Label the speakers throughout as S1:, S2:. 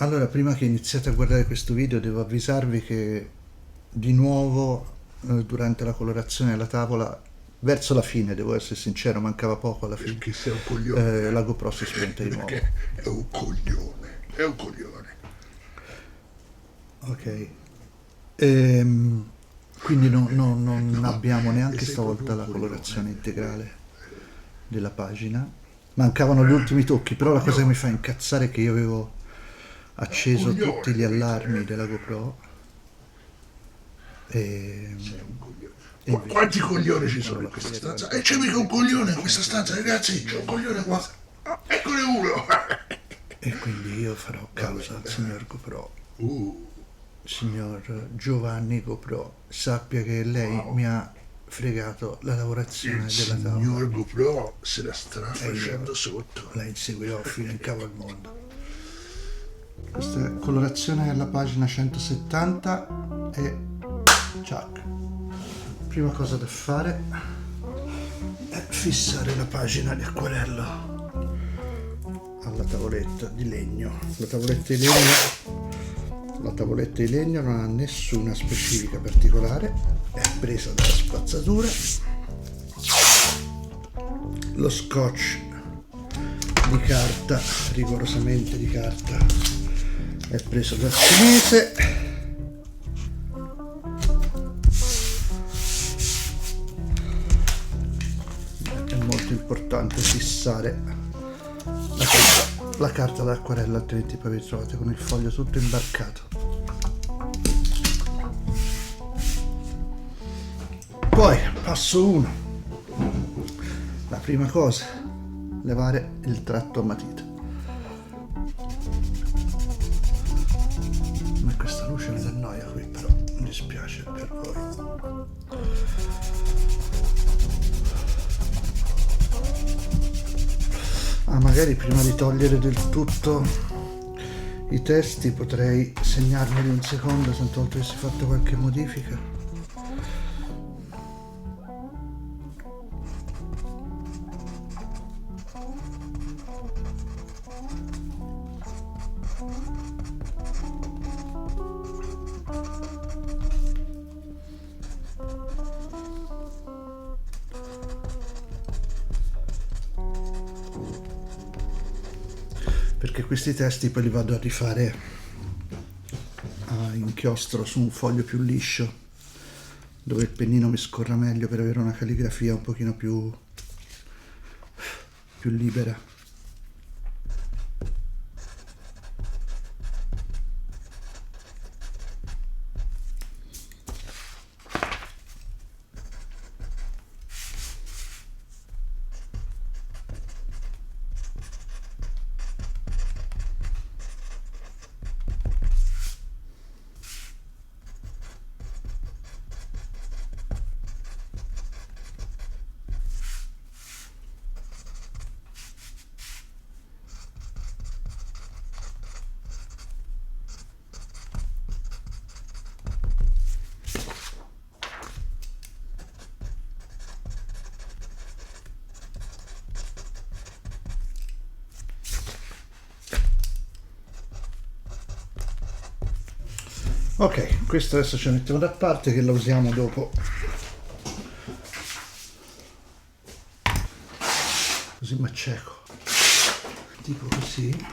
S1: Allora, prima che iniziate a guardare questo video, devo avvisarvi che di nuovo durante la colorazione della tavola, verso la fine, devo essere sincero, mancava poco alla fine,
S2: Perché sei un coglione.
S1: la GoPro si è spenta di nuovo.
S2: Perché è un coglione. È un coglione.
S1: Ok. Quindi non abbiamo neanche stavolta la colorazione integrale della pagina. Mancavano gli ultimi tocchi, però la cosa che mi fa incazzare è che io avevo acceso tutti gli allarmi della GoPro e invece
S2: Quanti coglioni ci sono in questa stanza? E c'è mica un coglione in questa stanza, ragazzi. C'è un coglione qua. Eccone uno.
S1: e quindi io farò causa al signor GoPro. Signor Giovanni GoPro, sappia che lei mi ha fregato la lavorazione
S2: Il
S1: della tavola.
S2: signor GoPro se la starà facendo sotto.
S1: La inseguirò fino in capo al mondo. Questa è colorazione della pagina 170 e ciak. Prima cosa da fare è fissare la pagina di acquarello alla tavoletta di legno. La tavoletta di legno non ha nessuna specifica particolare, è presa dalla spazzatura. Lo scotch di carta, rigorosamente di carta, è preso dal cinese. È molto importante fissare la carta d'acquarello, altrimenti poi vi trovate con il foglio tutto imbarcato. Poi passo 1, la prima cosa, levare il tratto a matita. Ma questa luce mi dà noia qui, però mi dispiace per voi. Magari prima di togliere del tutto i testi potrei segnarmeli un secondo, se tanto avessi fatto qualche modifica. Perché questi testi poi li vado a rifare a inchiostro su un foglio più liscio, dove il pennino mi scorra meglio, per avere una calligrafia un pochino più libera. Ok, questo adesso ce lo mettiamo da parte, che lo usiamo dopo. Così m'acceco. Tipo così.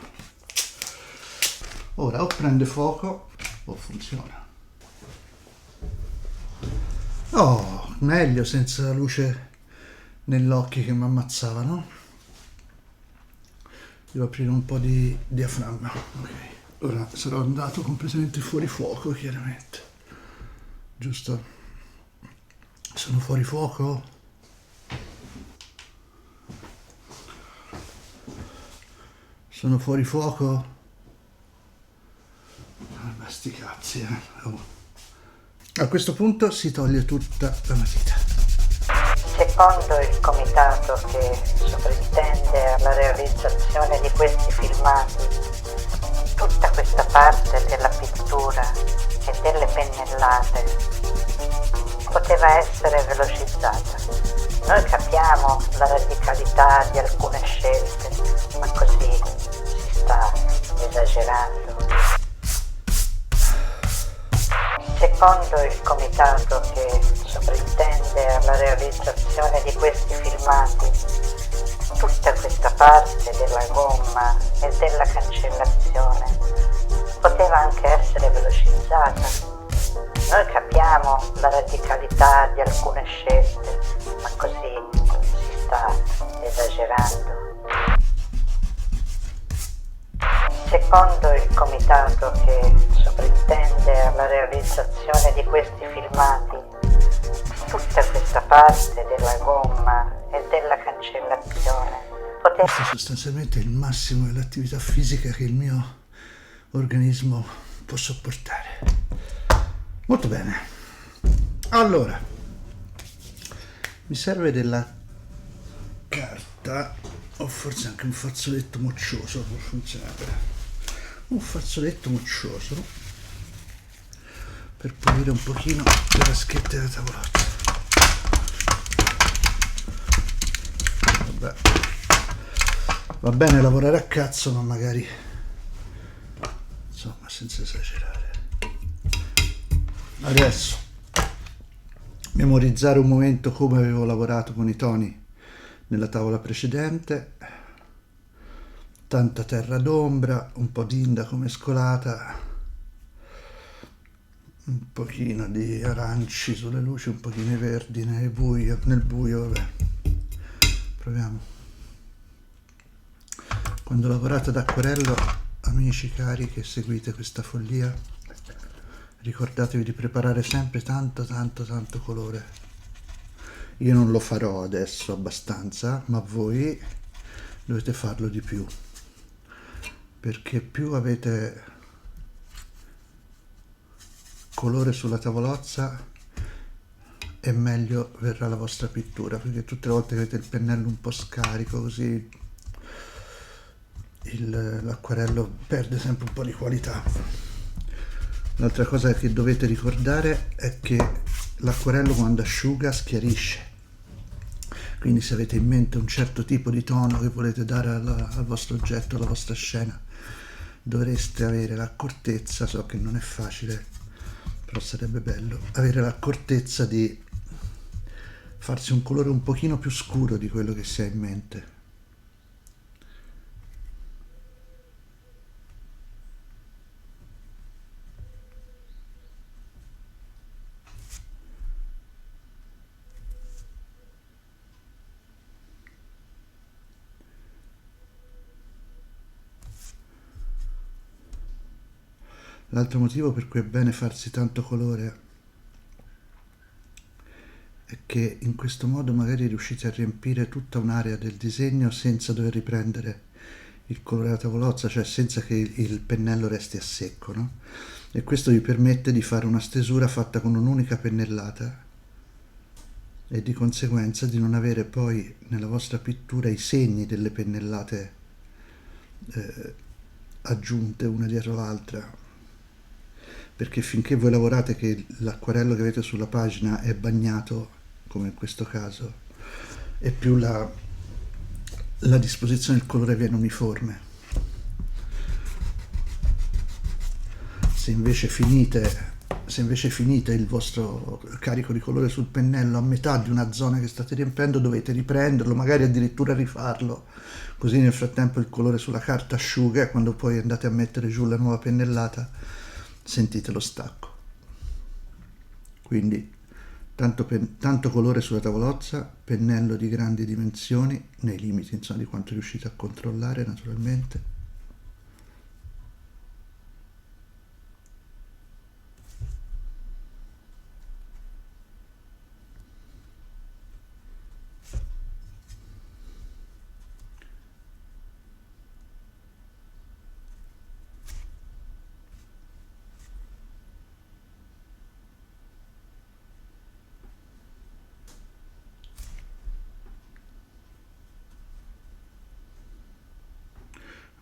S1: Ora o prende fuoco o funziona. Oh, meglio senza la luce nell'occhio che mi ammazzava, no? Devo aprire un po' di diaframma. Ok. Ora sarò andato completamente fuori fuoco, chiaramente. Giusto? Sono fuori fuoco? Sono fuori fuoco? Ma sti cazzi, oh. A questo punto si toglie tutta la matita.
S3: Secondo il comitato che sovrintende alla realizzazione di questi filmati, tutta questa parte della pittura e delle pennellate poteva essere velocizzata. Noi capiamo la radicalità di alcune scelte, ma così si sta esagerando. esagerando. Secondo il comitato che sovrintende alla realizzazione di questi filmati, tutta questa parte della gomma e della cancellazione poteva anche essere velocizzata. Noi capiamo la radicalità di alcune scelte, ma così si sta esagerando. Secondo il comitato che sovrintende alla realizzazione di questi filmati, tutta questa parte della gomma e della cancellazione poteva...
S1: Questo è sostanzialmente il massimo dell'attività fisica che il mio organismo può sopportare. Molto bene. Allora, mi serve della carta, o forse anche un fazzoletto moccioso può funzionare. Un fazzoletto moccioso per pulire un pochino le vaschette della tavolozza. Vabbè, va bene lavorare a cazzo, ma magari insomma senza esagerare. Adesso memorizzare un momento come avevo lavorato con i toni nella tavola precedente. Tanta terra d'ombra, un po' d'indaco mescolata, un pochino di aranci sulle luci, un pochino di verdi nel buio, vabbè. Proviamo. Quando lavorate ad acquerello, amici cari che seguite questa follia, ricordatevi di preparare sempre tanto colore. Io non lo farò adesso abbastanza, ma voi dovete farlo di più, perché più avete colore sulla tavolozza e meglio verrà la vostra pittura, perché tutte le volte che avete il pennello un po' scarico così l'acquarello perde sempre un po' di qualità. L'altra cosa che dovete ricordare è che l'acquarello quando asciuga schiarisce, quindi se avete in mente un certo tipo di tono che volete dare al vostro oggetto, alla vostra scena, dovreste avere l'accortezza, so che non è facile, però sarebbe bello, avere l'accortezza di farsi un colore un pochino più scuro di quello che si ha in mente. L'altro motivo per cui è bene farsi tanto colore è che in questo modo magari riuscite a riempire tutta un'area del disegno senza dover riprendere il colore della tavolozza, cioè senza che il pennello resti a secco, no? E questo vi permette di fare una stesura fatta con un'unica pennellata e di conseguenza di non avere poi nella vostra pittura i segni delle pennellate aggiunte una dietro l'altra, perché finché voi lavorate che l'acquarello che avete sulla pagina è bagnato, come in questo caso, e più la disposizione del colore viene uniforme. Se invece finite il vostro carico di colore sul pennello a metà di una zona che state riempiendo, dovete riprenderlo, magari addirittura rifarlo, così nel frattempo il colore sulla carta asciuga e quando poi andate a mettere giù la nuova pennellata sentite lo stacco. Quindi tanto colore sulla tavolozza, pennello di grandi dimensioni, nei limiti insomma di quanto riuscite a controllare naturalmente.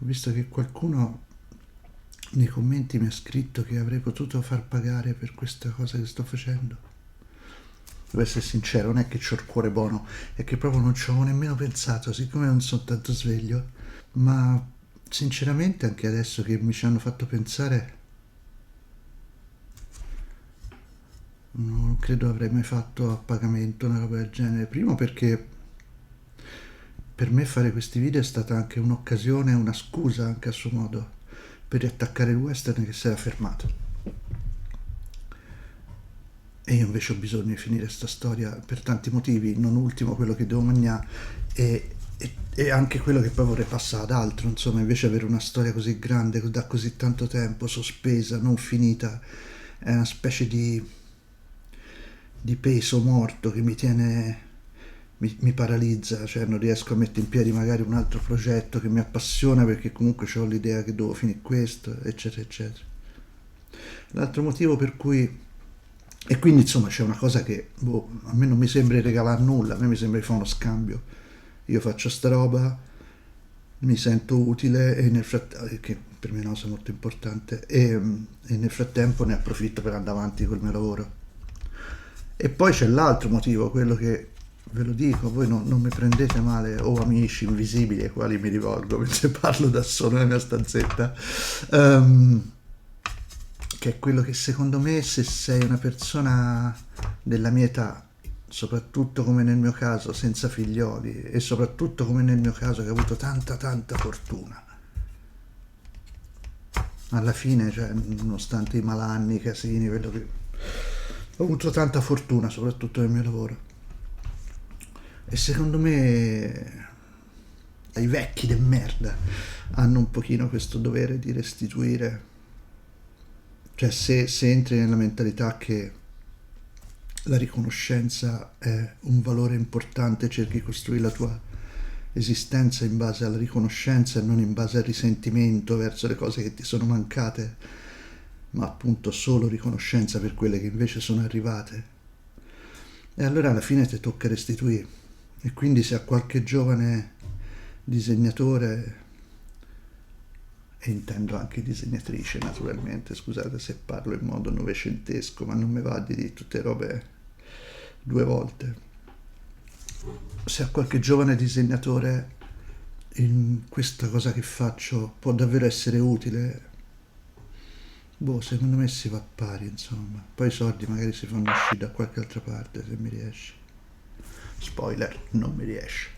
S1: Ho visto che qualcuno nei commenti mi ha scritto che avrei potuto far pagare per questa cosa che sto facendo. Devo essere sincero, non è che c'ho il cuore buono, è che proprio non ci avevo nemmeno pensato, siccome non sono tanto sveglio, ma sinceramente anche adesso che mi ci hanno fatto pensare, non credo avrei mai fatto a pagamento una roba del genere. Primo perché per me fare questi video è stata anche un'occasione, una scusa anche a suo modo, per riattaccare il western che si era fermato. E io invece ho bisogno di finire sta storia per tanti motivi, non ultimo quello che devo mangiare e anche quello che poi vorrei passare ad altro, insomma, invece avere una storia così grande, da così tanto tempo, sospesa, non finita, è una specie di peso morto che mi tiene, mi paralizza, cioè non riesco a mettere in piedi magari un altro progetto che mi appassiona perché comunque ho l'idea che devo finire questo, eccetera, eccetera. L'altro motivo per cui... E quindi insomma c'è una cosa che a me non mi sembra di regalare nulla, a me mi sembra di fare uno scambio. Io faccio sta roba, mi sento utile e nel frattempo, che per me è una cosa molto importante, e nel frattempo ne approfitto per andare avanti col mio lavoro. E poi c'è l'altro motivo, quello che ve lo dico, voi non mi prendete male, o amici invisibili ai quali mi rivolgo mentre parlo da solo nella mia stanzetta, che è quello che secondo me, se sei una persona della mia età, soprattutto come nel mio caso senza figlioli, e soprattutto come nel mio caso che ho avuto tanta fortuna, alla fine, cioè, nonostante i malanni, i casini, quello che... ho avuto tanta fortuna soprattutto nel mio lavoro, e secondo me i vecchi de merda hanno un pochino questo dovere di restituire. Cioè se entri nella mentalità che la riconoscenza è un valore importante, cerchi di costruire la tua esistenza in base alla riconoscenza e non in base al risentimento verso le cose che ti sono mancate, ma appunto solo riconoscenza per quelle che invece sono arrivate. E allora alla fine ti tocca restituire. E quindi se a qualche giovane disegnatore, e intendo anche disegnatrice naturalmente, scusate se parlo in modo novecentesco, ma non mi va di dire tutte robe due volte, se a qualche giovane disegnatore in questa cosa che faccio può davvero essere utile, secondo me si va pari, insomma. Poi i soldi magari si fanno uscire da qualche altra parte se mi riesce. Spoiler, non mi riesce.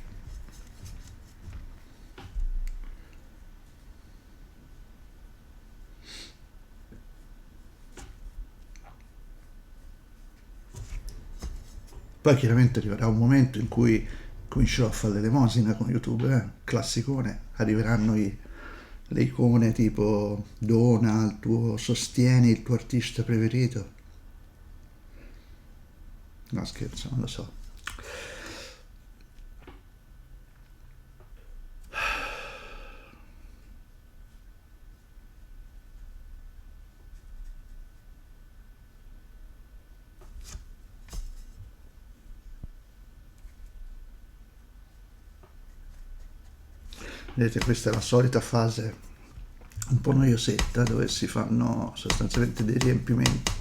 S1: Poi chiaramente arriverà un momento in cui comincerò a fare l'elemosina con YouTube, classicone, arriveranno le icone tipo dona al tuo, sostieni il tuo artista preferito. No, scherzo, non lo so. Vedete, questa è la solita fase un po' noiosetta dove si fanno sostanzialmente dei riempimenti.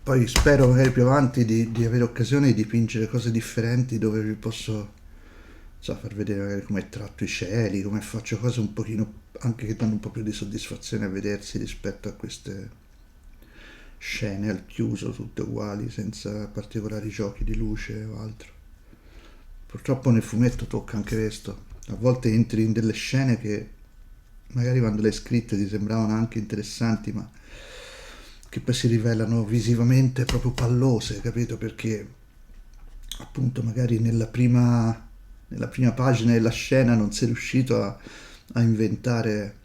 S1: Poi spero magari più avanti di avere occasione di dipingere cose differenti dove vi posso far vedere magari come tratto i cieli, come faccio cose un pochino anche che danno un po' più di soddisfazione a vedersi rispetto a queste scene al chiuso tutte uguali senza particolari giochi di luce o altro. Purtroppo nel fumetto tocca anche questo, a volte entri in delle scene che magari quando le hai scritte ti sembravano anche interessanti, ma che poi si rivelano visivamente proprio pallose, capito? Perché appunto magari nella prima pagina della scena non sei riuscito a inventare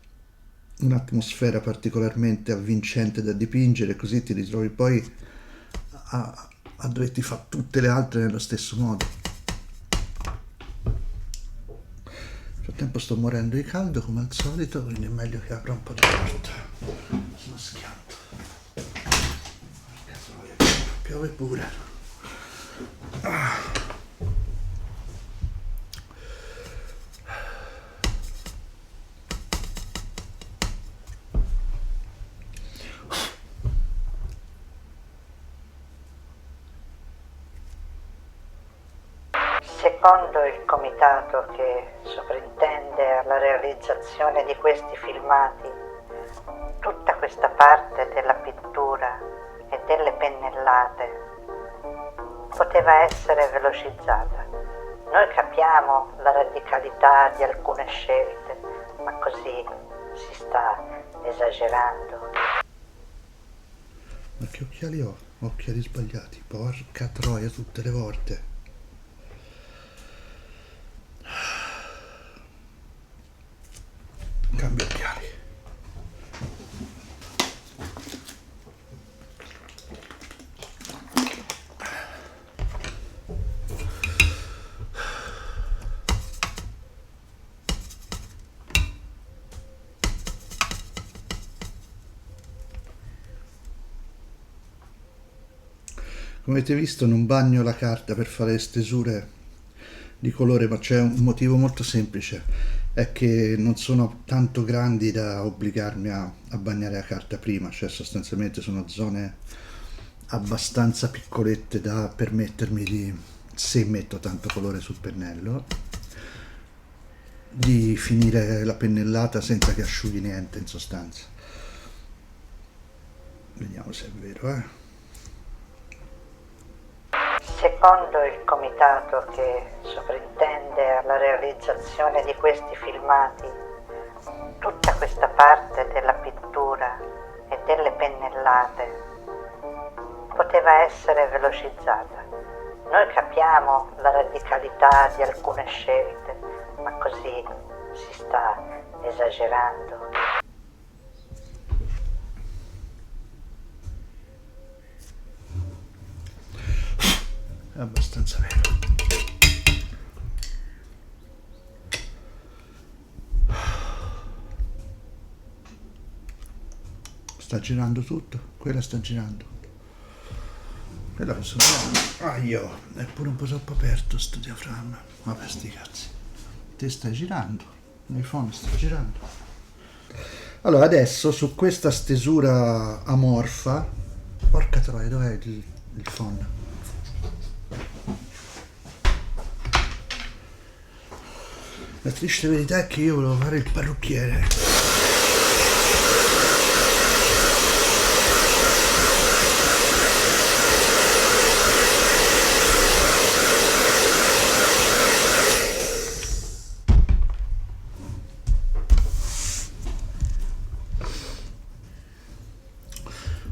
S1: un'atmosfera particolarmente avvincente da dipingere, e così ti ritrovi poi a doverti fare tutte le altre nello stesso modo. Nel frattempo sto morendo di caldo come al solito, quindi è meglio che apra un po' di porta. Sono schianto. Piove pure.
S3: Secondo il comitato che sovrintende alla realizzazione di questi filmati, tutta questa parte della pittura e delle pennellate poteva essere velocizzata. Noi capiamo la radicalità di alcune scelte, ma così si sta esagerando.
S1: Ma che occhiali ho? Occhiali sbagliati, porca troia tutte le volte. Cambio occhiali. Come avete visto non bagno la carta per fare le stesure di colore, ma c'è un motivo molto semplice, è che non sono tanto grandi da obbligarmi a bagnare la carta prima, cioè sostanzialmente sono zone abbastanza piccolette da permettermi di, se metto tanto colore sul pennello, di finire la pennellata senza che asciughi niente in sostanza. Vediamo se è vero,
S3: Secondo il comitato che sovrintende alla realizzazione di questi filmati, tutta questa parte della pittura e delle pennellate poteva essere velocizzata. Noi capiamo la radicalità di alcune scelte, ma così si sta esagerando.
S1: È abbastanza vero. Sta girando tutto, quella sta girando. Quella posso fare. Ah, io, è pure un po' troppo aperto sto diaframma. Vabbè, sti cazzi. Te stai girando, l'iPhone sta girando. Allora, adesso su questa stesura amorfa, porca troia, dov'è il phone? La triste verità è che io volevo fare il parrucchiere.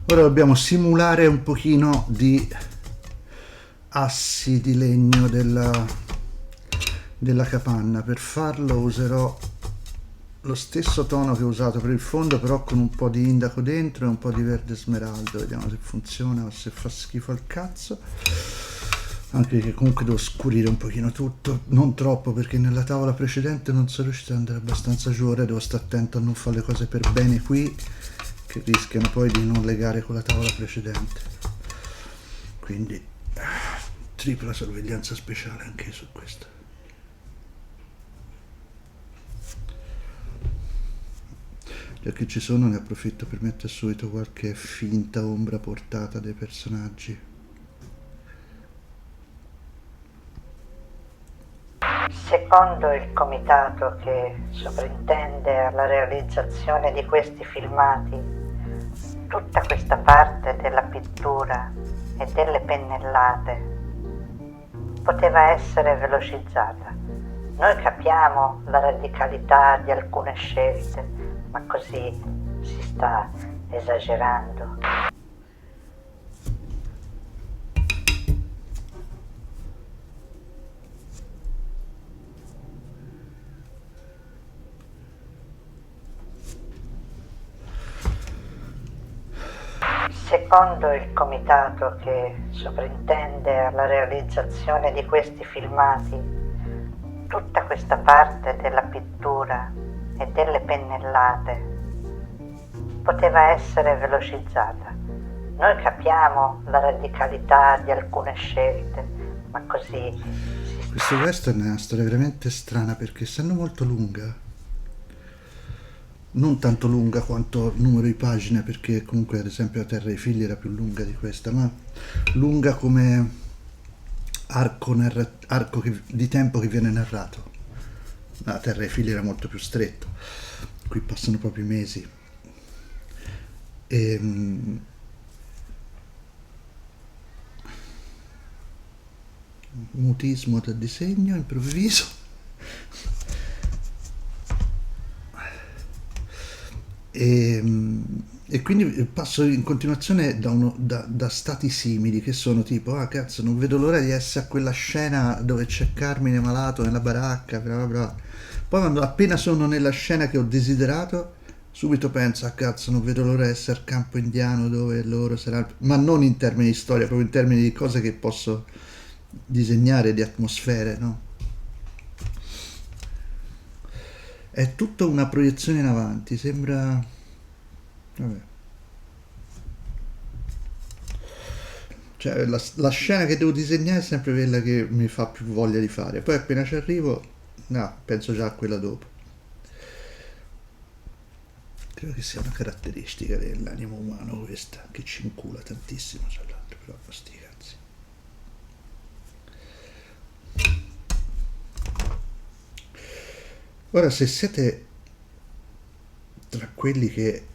S1: Ora dobbiamo simulare un pochino di assi di legno della capanna. Per farlo userò lo stesso tono che ho usato per il fondo, però con un po' di indaco dentro e un po' di verde smeraldo. Vediamo se funziona o se fa schifo al cazzo, anche perché comunque devo scurire un pochino tutto, non troppo, perché nella tavola precedente non sono riuscito ad andare abbastanza giù. Ora devo stare attento a non fare le cose per bene qui, che rischiano poi di non legare con la tavola precedente, quindi tripla sorveglianza speciale anche su questo. Già che ci sono, ne approfitto per mettere subito qualche finta ombra portata dai personaggi.
S3: Secondo il comitato che sovrintende alla realizzazione di questi filmati, tutta questa parte della pittura e delle pennellate poteva essere velocizzata. Noi capiamo la radicalità di alcune scelte, ma così si sta esagerando. Secondo il comitato che sovrintende alla realizzazione di questi filmati, tutta questa parte della pittura e delle pennellate poteva essere velocizzata. Noi capiamo la radicalità di alcune scelte, ma così si sta...
S1: Questo western è una storia veramente strana, perché essendo molto lunga, non tanto lunga quanto numero di pagine, perché comunque ad esempio La Terra dei Figli era più lunga di questa, ma lunga come di tempo che viene narrato. La Terra dei Figli era molto più stretto, qui passano proprio i mesi. E, mutismo da disegno improvviso. E quindi passo in continuazione da stati simili che sono tipo, ah cazzo, non vedo l'ora di essere a quella scena dove c'è Carmine malato nella baracca, bla bla bla. Poi quando appena sono nella scena che ho desiderato, subito penso, ah cazzo, non vedo l'ora di essere al campo indiano dove loro saranno, ma non in termini di storia, proprio in termini di cose che posso disegnare, di atmosfere, no? È tutta una proiezione in avanti, sembra... Vabbè. Cioè, la scena che devo disegnare è sempre quella che mi fa più voglia di fare. Poi appena ci arrivo, no, penso già a quella dopo. Credo che sia una caratteristica dell'animo umano questa, che ci incula tantissimo, tra l'altro, però sti cazzi. Ora, se siete tra quelli che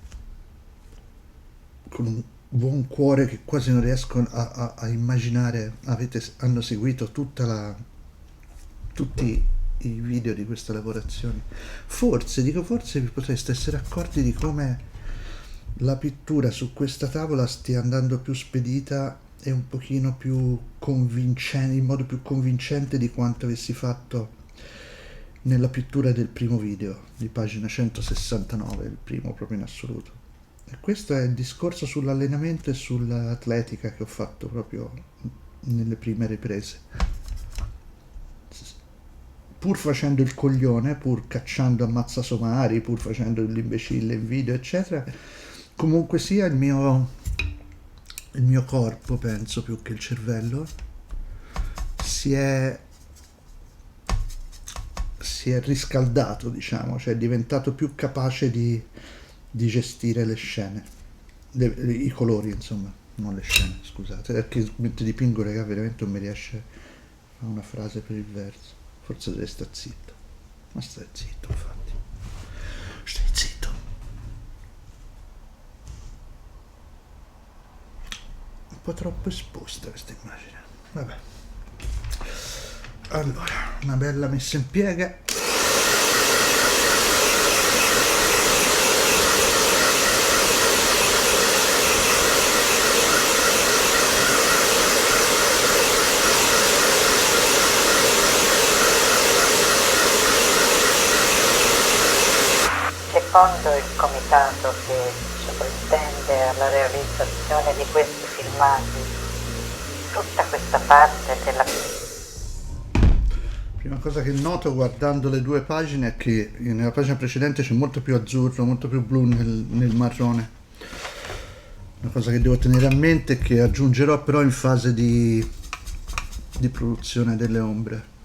S1: con un buon cuore che quasi non riesco a immaginare, hanno seguito tutti i video di questa lavorazione, forse vi potreste essere accorti di come la pittura su questa tavola stia andando più spedita e un pochino più convincente, in modo più convincente di quanto avessi fatto nella pittura del primo video, di pagina 169, il primo proprio in assoluto. E questo è il discorso sull'allenamento e sull'atletica che ho fatto proprio nelle prime riprese. Pur facendo il coglione, pur cacciando ammazzasomari, pur facendo l'imbecille in video, eccetera, comunque sia il mio corpo, penso, più che il cervello, si è riscaldato, diciamo, cioè è diventato più capace di gestire le scene, i colori, insomma, non le scene, scusate, perché mentre dipingo, raga, veramente non mi riesce a fare una frase per il verso, forse dovrei stare zitto, ma stai zitto, infatti, stai zitto. Un po' troppo esposta questa immagine, vabbè. Allora, una bella messa in piega.
S3: Secondo il comitato che sovrintende alla realizzazione di questi filmati, tutta questa parte della...
S1: Prima cosa che noto guardando le due pagine è che nella pagina precedente c'è molto più azzurro, molto più blu nel marrone. Una cosa che devo tenere a mente e che aggiungerò però in fase di produzione delle ombre.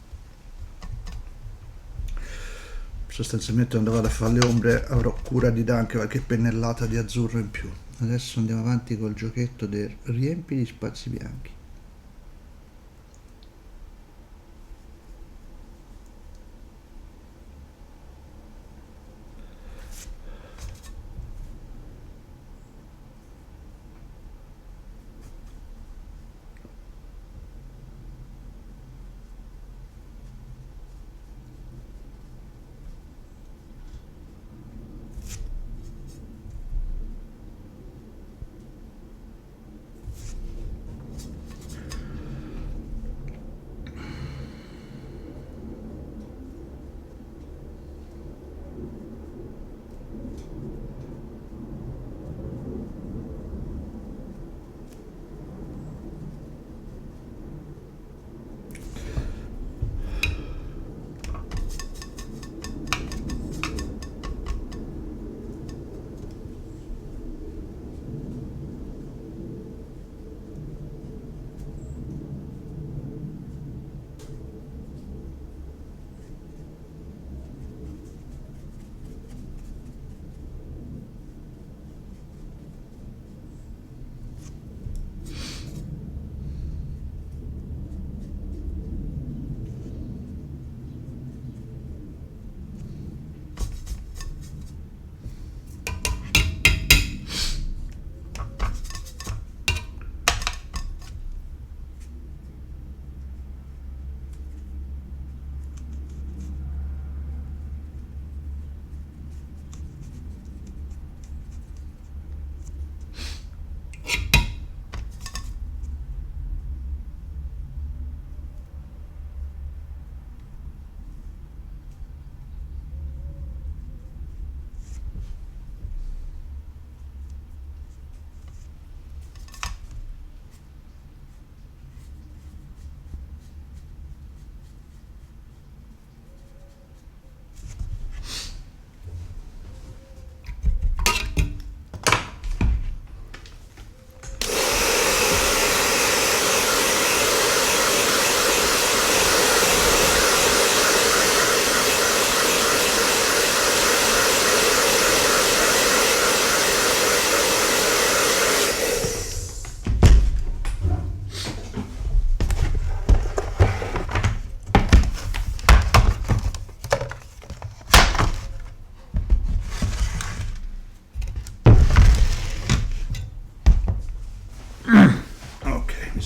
S1: Sostanzialmente quando vado a fare le ombre avrò cura di dare anche qualche pennellata di azzurro in più. Adesso andiamo avanti col giochetto del riempi gli spazi bianchi.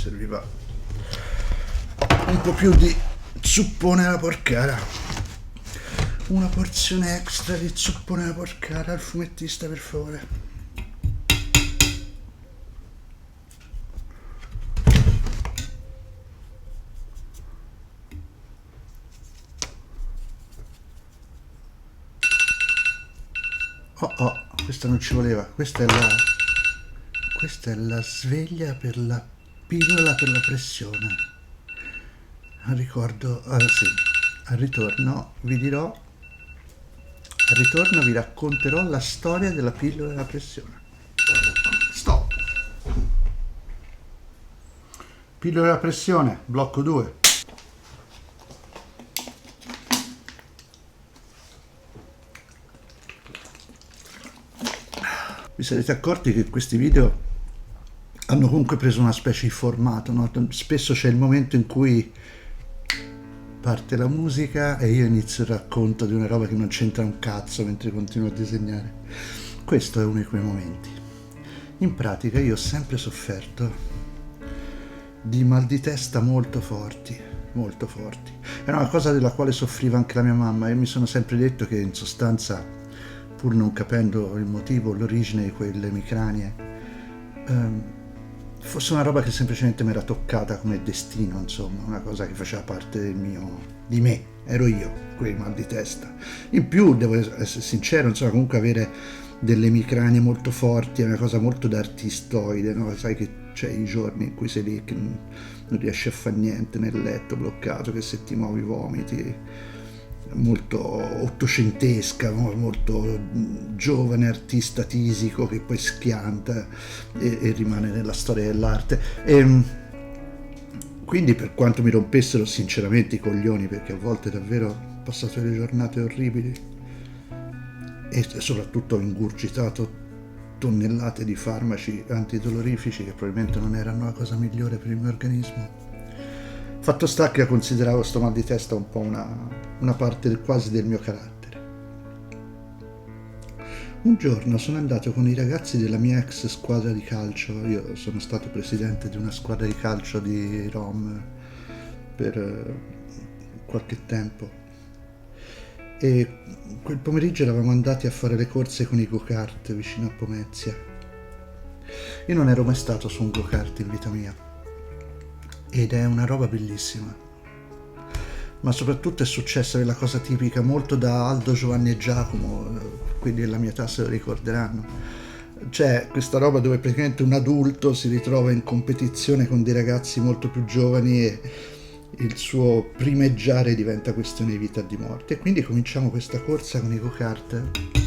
S1: serviva un po' più di zuppone alla porcara. Una porzione extra di zuppone alla porcara al fumettista, per favore. Oh, questa non ci voleva. Questa è la sveglia per la pillola per la pressione. Ricordo, sì, al ritorno vi racconterò la storia della pillola della pressione. Stop. Pillola della pressione, blocco 2. Vi sarete accorti che questi video hanno comunque preso una specie di formato, no? Spesso c'è il momento in cui parte la musica e io inizio il racconto di una roba che non c'entra un cazzo mentre continuo a disegnare. Questo è uno di quei momenti. In pratica io ho sempre sofferto di mal di testa molto forti, molto forti. Era una cosa della quale soffriva anche la mia mamma e mi sono sempre detto che in sostanza, pur non capendo il motivo, l'origine di quelle emicranie, fosse una roba che semplicemente mi era toccata come destino, insomma, una cosa che faceva parte di me, ero io, quei mal di testa. In più, devo essere sincero, insomma, comunque avere delle emicranie molto forti è una cosa molto da artistoide, no? Sai che c'è i giorni in cui sei lì che non riesci a fare niente nel letto, bloccato, che se ti muovi vomiti, molto ottocentesca, molto giovane artista tisico che poi schianta e rimane nella storia dell'arte. Quindi, per quanto mi rompessero sinceramente i coglioni, perché a volte davvero ho passato delle giornate orribili e soprattutto ho ingurgitato tonnellate di farmaci antidolorifici che probabilmente non erano la cosa migliore per il mio organismo. Fatto sta che consideravo sto mal di testa un po' una parte quasi del mio carattere. Un giorno sono andato con i ragazzi della mia ex squadra di calcio. Io sono stato presidente di una squadra di calcio di Rom per qualche tempo e quel pomeriggio eravamo andati a fare le corse con i go-kart vicino a Pomezia. Io non ero mai stato su un go-kart in vita mia ed è una roba bellissima, ma soprattutto è successa quella cosa tipica molto da Aldo, Giovanni e Giacomo, quelli della mia età se lo ricorderanno. C'è questa roba dove praticamente un adulto si ritrova in competizione con dei ragazzi molto più giovani e il suo primeggiare diventa questione di vita e di morte. E quindi cominciamo questa corsa con i go-kart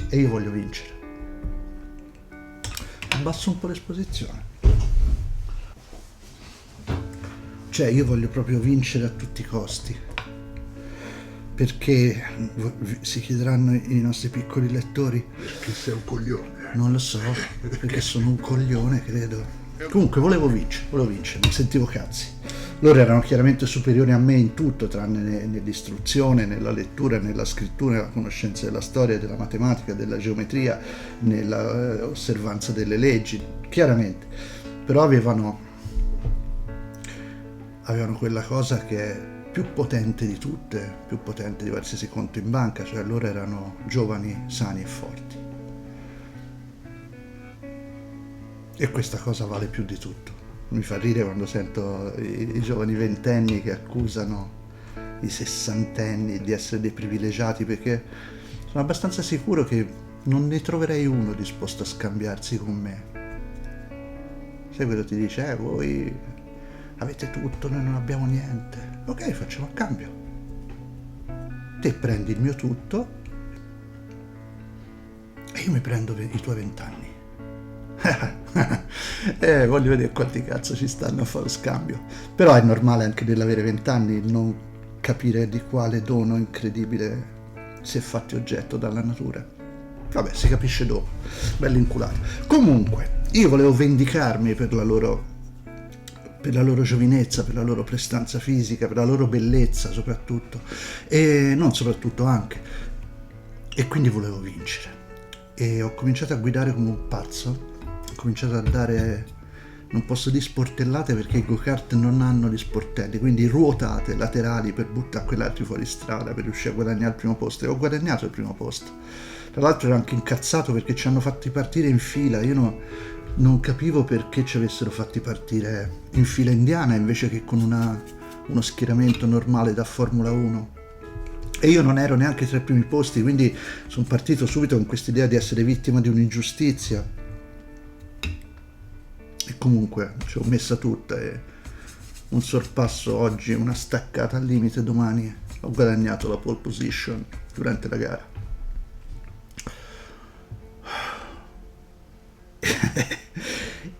S1: e io voglio vincere. Abbasso un po' l'esposizione. Cioè, io voglio proprio vincere a tutti i costi, perché si chiederanno i nostri piccoli lettori.
S2: Perché sei un coglione.
S1: Non lo so, perché sono un coglione, credo. Comunque volevo vincere, non sentivo cazzi. Loro erano chiaramente superiori a me in tutto, tranne nell'istruzione, nella lettura, nella scrittura, nella conoscenza della storia, della matematica, della geometria, nella osservanza delle leggi, chiaramente. Però avevano quella cosa che è più potente di tutte, più potente di qualsiasi conto in banca, cioè loro erano giovani, sani e forti. E questa cosa vale più di tutto. Mi fa ridere quando sento i giovani ventenni che accusano i sessantenni di essere dei privilegiati, perché sono abbastanza sicuro che non ne troverei uno disposto a scambiarsi con me. Sai, quello ti dice, voi avete tutto, noi non abbiamo niente. Ok, facciamo il cambio. Te prendi il mio tutto e io mi prendo i tuoi 20 anni. Voglio vedere quanti cazzo ci stanno a fare lo scambio. Però è normale anche nell'avere 20 anni il non capire di quale dono incredibile si è fatti oggetto dalla natura. Vabbè, si capisce dopo. Belli inculati. Comunque, io volevo vendicarmi per la loro giovinezza, per la loro prestanza fisica, per la loro bellezza soprattutto, e non soprattutto anche. E quindi volevo vincere. E ho cominciato a guidare come un pazzo, ho cominciato a dare non posso dire sportellate perché i go-kart non hanno gli sportelli, quindi ruotate laterali per buttare quell'altro fuori strada per riuscire a guadagnare il primo posto, e ho guadagnato il primo posto. Tra l'altro ero anche incazzato perché ci hanno fatti partire in fila, io non capivo perché ci avessero fatti partire in fila indiana invece che con uno schieramento normale da Formula 1. E io non ero neanche tra i primi posti, quindi sono partito subito con quest'idea di essere vittima di un'ingiustizia. E comunque ci ho messa tutta, e un sorpasso oggi, una staccata al limite domani, ho guadagnato la pole position durante la gara.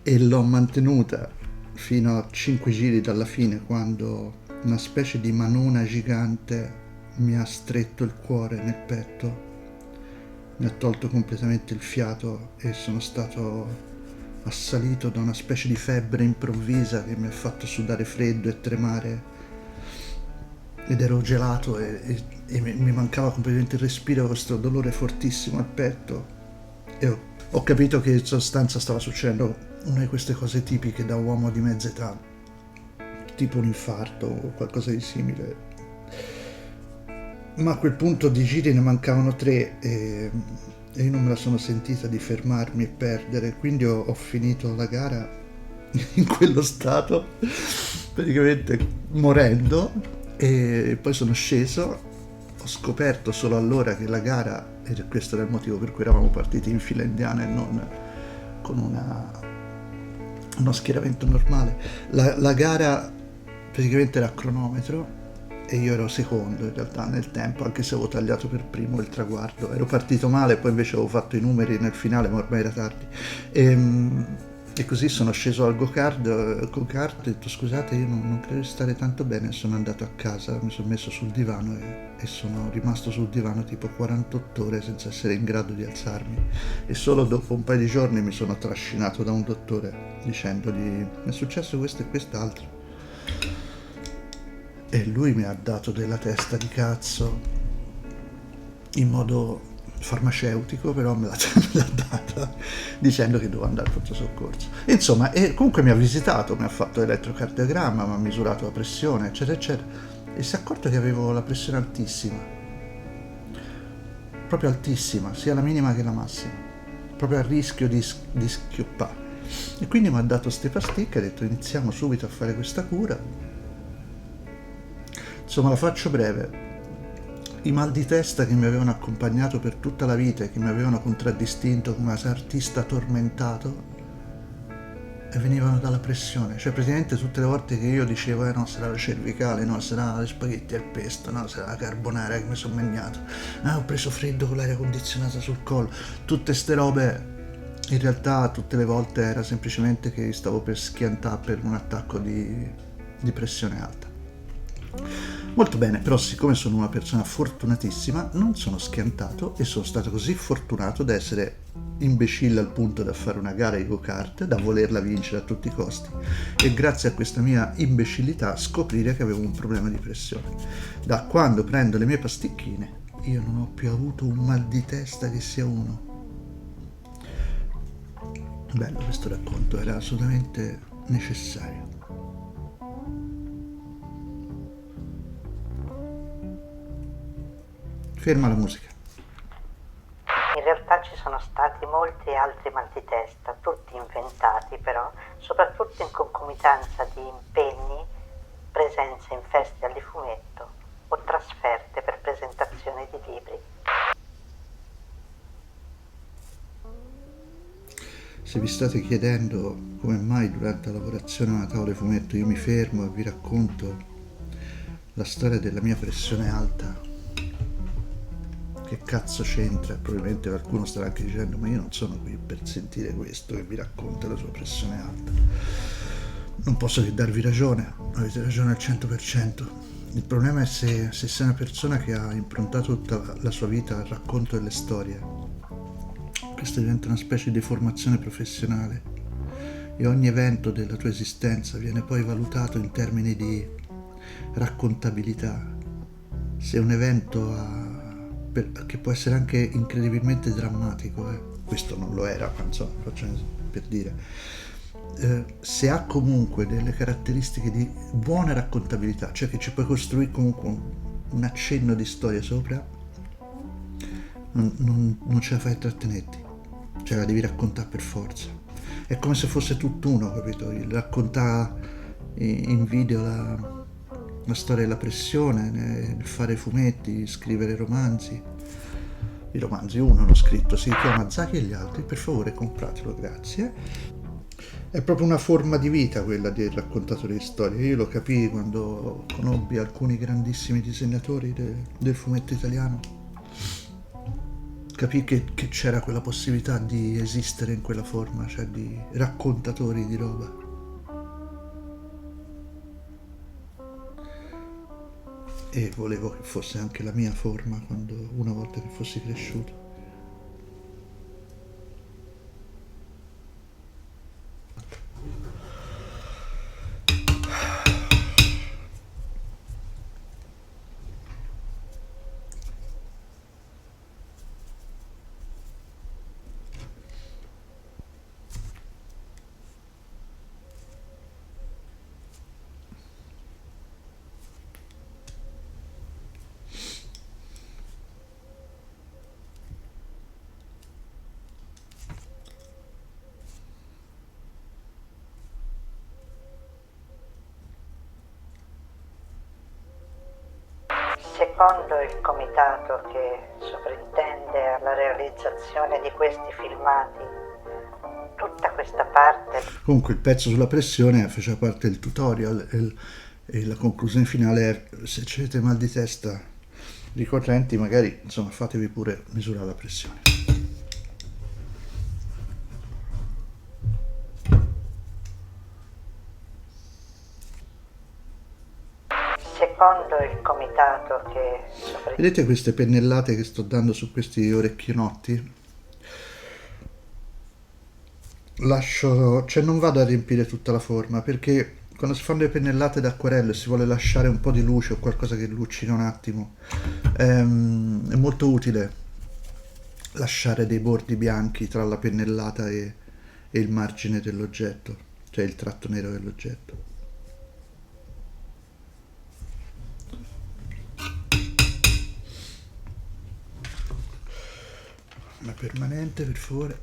S1: E l'ho mantenuta fino a 5 giri dalla fine, quando una specie di manona gigante mi ha stretto il cuore nel petto, mi ha tolto completamente il fiato e sono stato assalito da una specie di febbre improvvisa che mi ha fatto sudare freddo e tremare, ed ero gelato e mi mancava completamente il respiro, con questo dolore fortissimo al petto, e ho capito che in sostanza stava succedendo una di queste cose tipiche da uomo di mezza età, tipo un infarto o qualcosa di simile. Ma a quel punto di giri ne mancavano 3 e io non me la sono sentita di fermarmi e perdere, quindi ho finito la gara in quello stato, praticamente morendo, e poi sono sceso. Ho scoperto solo allora che la gara, e questo era il motivo per cui eravamo partiti in fila indiana e non con uno schieramento normale, la gara praticamente era a cronometro e io ero secondo in realtà nel tempo, anche se avevo tagliato per primo il traguardo. Ero partito male, poi invece avevo fatto i numeri nel finale, ma ormai era tardi, e così sono sceso al go-kart, ho detto scusate, io non credo di stare tanto bene, sono andato a casa, mi sono messo sul divano e sono rimasto sul divano tipo 48 ore senza essere in grado di alzarmi, e solo dopo un paio di giorni mi sono trascinato da un dottore dicendogli mi è successo questo e quest'altro. E lui mi ha dato della testa di cazzo in modo farmaceutico, però me l'ha data dicendo che dovevo andare al pronto soccorso. Insomma, e comunque mi ha visitato, mi ha fatto l'elettrocardiogramma, mi ha misurato la pressione, eccetera, eccetera, e si è accorto che avevo la pressione altissima, proprio altissima, sia la minima che la massima, proprio a rischio di schioppare. E quindi mi ha dato ste pasticche, ha detto iniziamo subito a fare questa cura. Insomma, la faccio breve. I mal di testa che mi avevano accompagnato per tutta la vita e che mi avevano contraddistinto come artista tormentato venivano dalla pressione. Cioè praticamente tutte le volte che io dicevo no, sarà la cervicale, no, sarà gli spaghetti al pesto, no, sarà la carbonara che mi sono mangiato, ho preso freddo con l'aria condizionata sul collo, tutte ste robe, in realtà tutte le volte era semplicemente che stavo per schiantare per un attacco di pressione alta. Molto bene, però siccome sono una persona fortunatissima non sono schiantato e sono stato così fortunato da essere imbecille al punto da fare una gara di go-kart, da volerla vincere a tutti i costi, e grazie a questa mia imbecillità scoprire che avevo un problema di pressione. Da quando prendo le mie pasticchine io non ho più avuto un mal di testa che sia uno. Bello questo racconto, era assolutamente necessario. Ferma la musica.
S3: In realtà ci sono stati molti altri mal di testa, tutti inventati però, soprattutto in concomitanza di impegni, presenze in festival di fumetto o trasferte per presentazioni di libri.
S1: Se vi state chiedendo come mai durante la lavorazione a una tavola di fumetto io mi fermo e vi racconto la storia della mia pressione alta, che cazzo c'entra? Probabilmente qualcuno starà anche dicendo ma io non sono qui per sentire questo che vi racconta la sua pressione alta. Non posso che darvi ragione, avete ragione al 100%. Il problema è se sei una persona che ha improntato tutta la sua vita al racconto delle storie. Questa diventa una specie di formazione professionale e ogni evento della tua esistenza viene poi valutato in termini di raccontabilità. Se un evento che può essere anche incredibilmente drammatico, questo non lo era, insomma, faccio per dire, se ha comunque delle caratteristiche di buona raccontabilità, cioè che ci puoi costruire comunque un accenno di storia sopra, non ce la fai a trattenerti, cioè la devi raccontare per forza. È come se fosse tutt'uno, capito? Il raccontare in video la storia della pressione, il fare fumetti, scrivere romanzi. I romanzi uno l'ho scritto, si chiama Zaki e gli altri, per favore compratelo, grazie. È proprio una forma di vita quella del raccontatore di storie. Io lo capii quando conobbi alcuni grandissimi disegnatori del fumetto italiano. Capii che c'era quella possibilità di esistere in quella forma, cioè di raccontatori di roba. E volevo che fosse anche la mia forma una volta che fossi cresciuto.
S3: Secondo il comitato che sovrintende alla realizzazione di questi filmati, tutta questa parte...
S1: Comunque il pezzo sulla pressione faceva parte del tutorial e la conclusione finale è: se avete mal di testa ricorrenti, magari insomma fatevi pure misurare la pressione.
S3: Secondo il comitato che...
S1: Vedete queste pennellate che sto dando su questi orecchionotti? Cioè non vado a riempire tutta la forma, perché quando si fanno le pennellate d'acquarello e si vuole lasciare un po' di luce o qualcosa che luccica un attimo, è molto utile lasciare dei bordi bianchi tra la pennellata e il margine dell'oggetto, cioè il tratto nero dell'oggetto. Una permanente, per favore.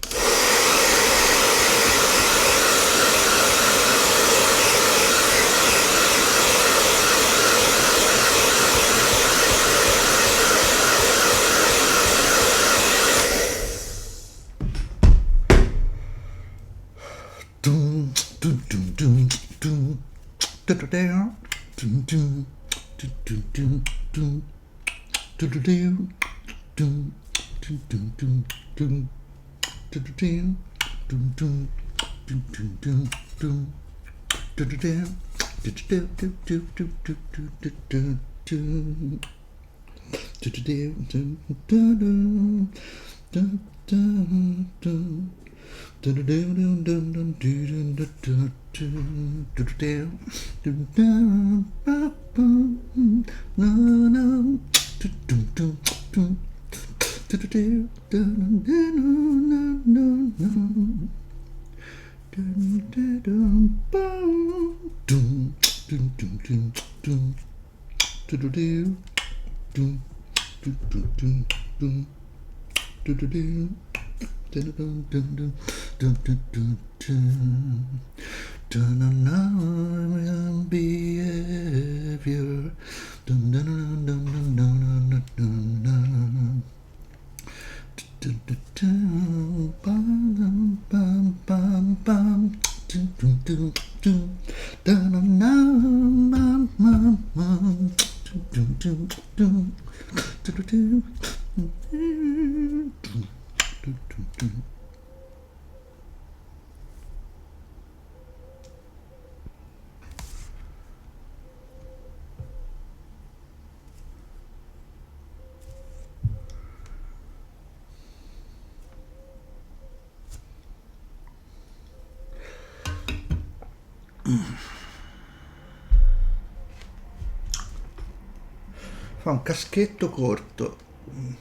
S1: Fa un caschetto corto,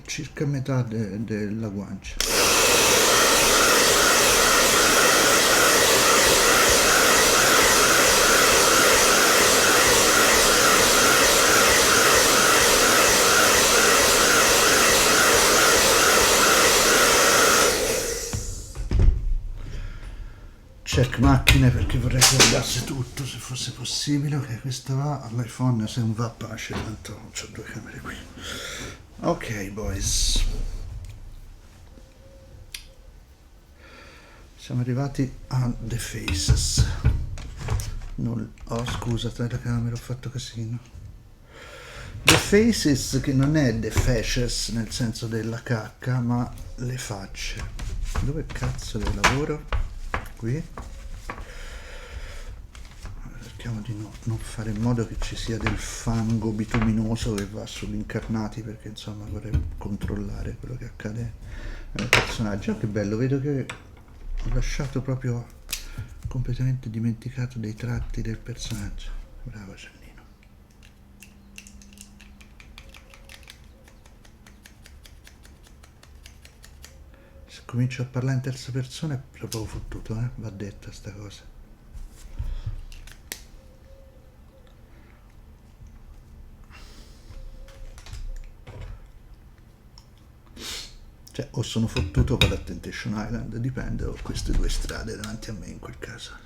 S1: circa metà della guancia. check macchine perché vorrei che andasse tutto se fosse possibile. Ok, questo va all'iPhone, se non va pace, tanto ho due camere qui. Ok boys, siamo arrivati a The Faces. Scusa, telecamera, ho fatto casino. The Faces, che non è The Faces nel senso della cacca, ma le facce. Dove cazzo le lavoro? Qui. Cerchiamo di non fare in modo che ci sia del fango bituminoso che va sugli incarnati, perché insomma vorrei controllare quello che accade ai personaggi. Oh, che bello, vedo che ho lasciato proprio completamente dimenticato dei tratti del personaggio. Bravo Giannino. Se comincio a parlare in terza persona è proprio fottuto, va detta sta cosa. Cioè, o sono fottuto o vado a Temptation Island, dipende, ho queste due strade davanti a me in quel caso.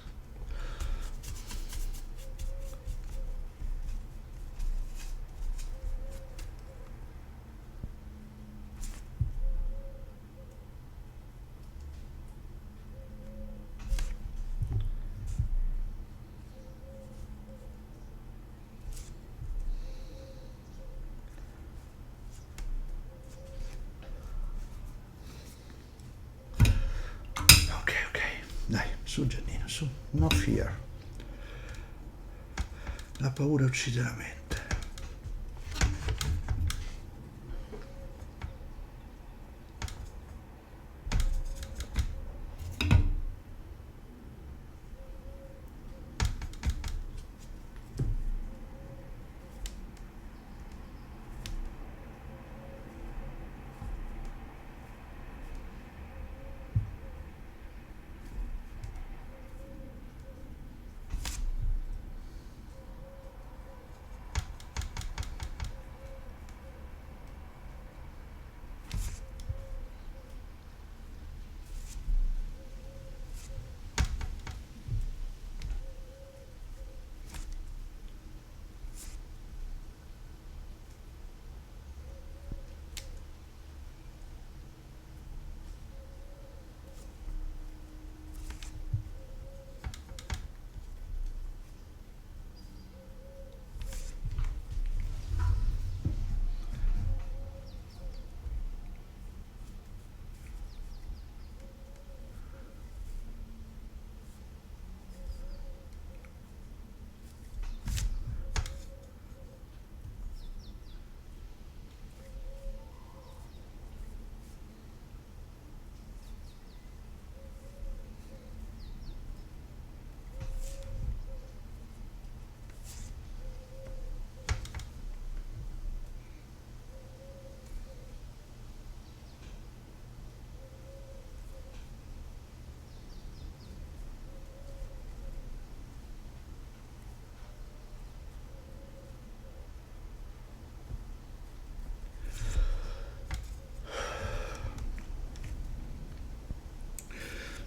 S1: Dai, su Giannino, su, no fear. La paura uccide la mente.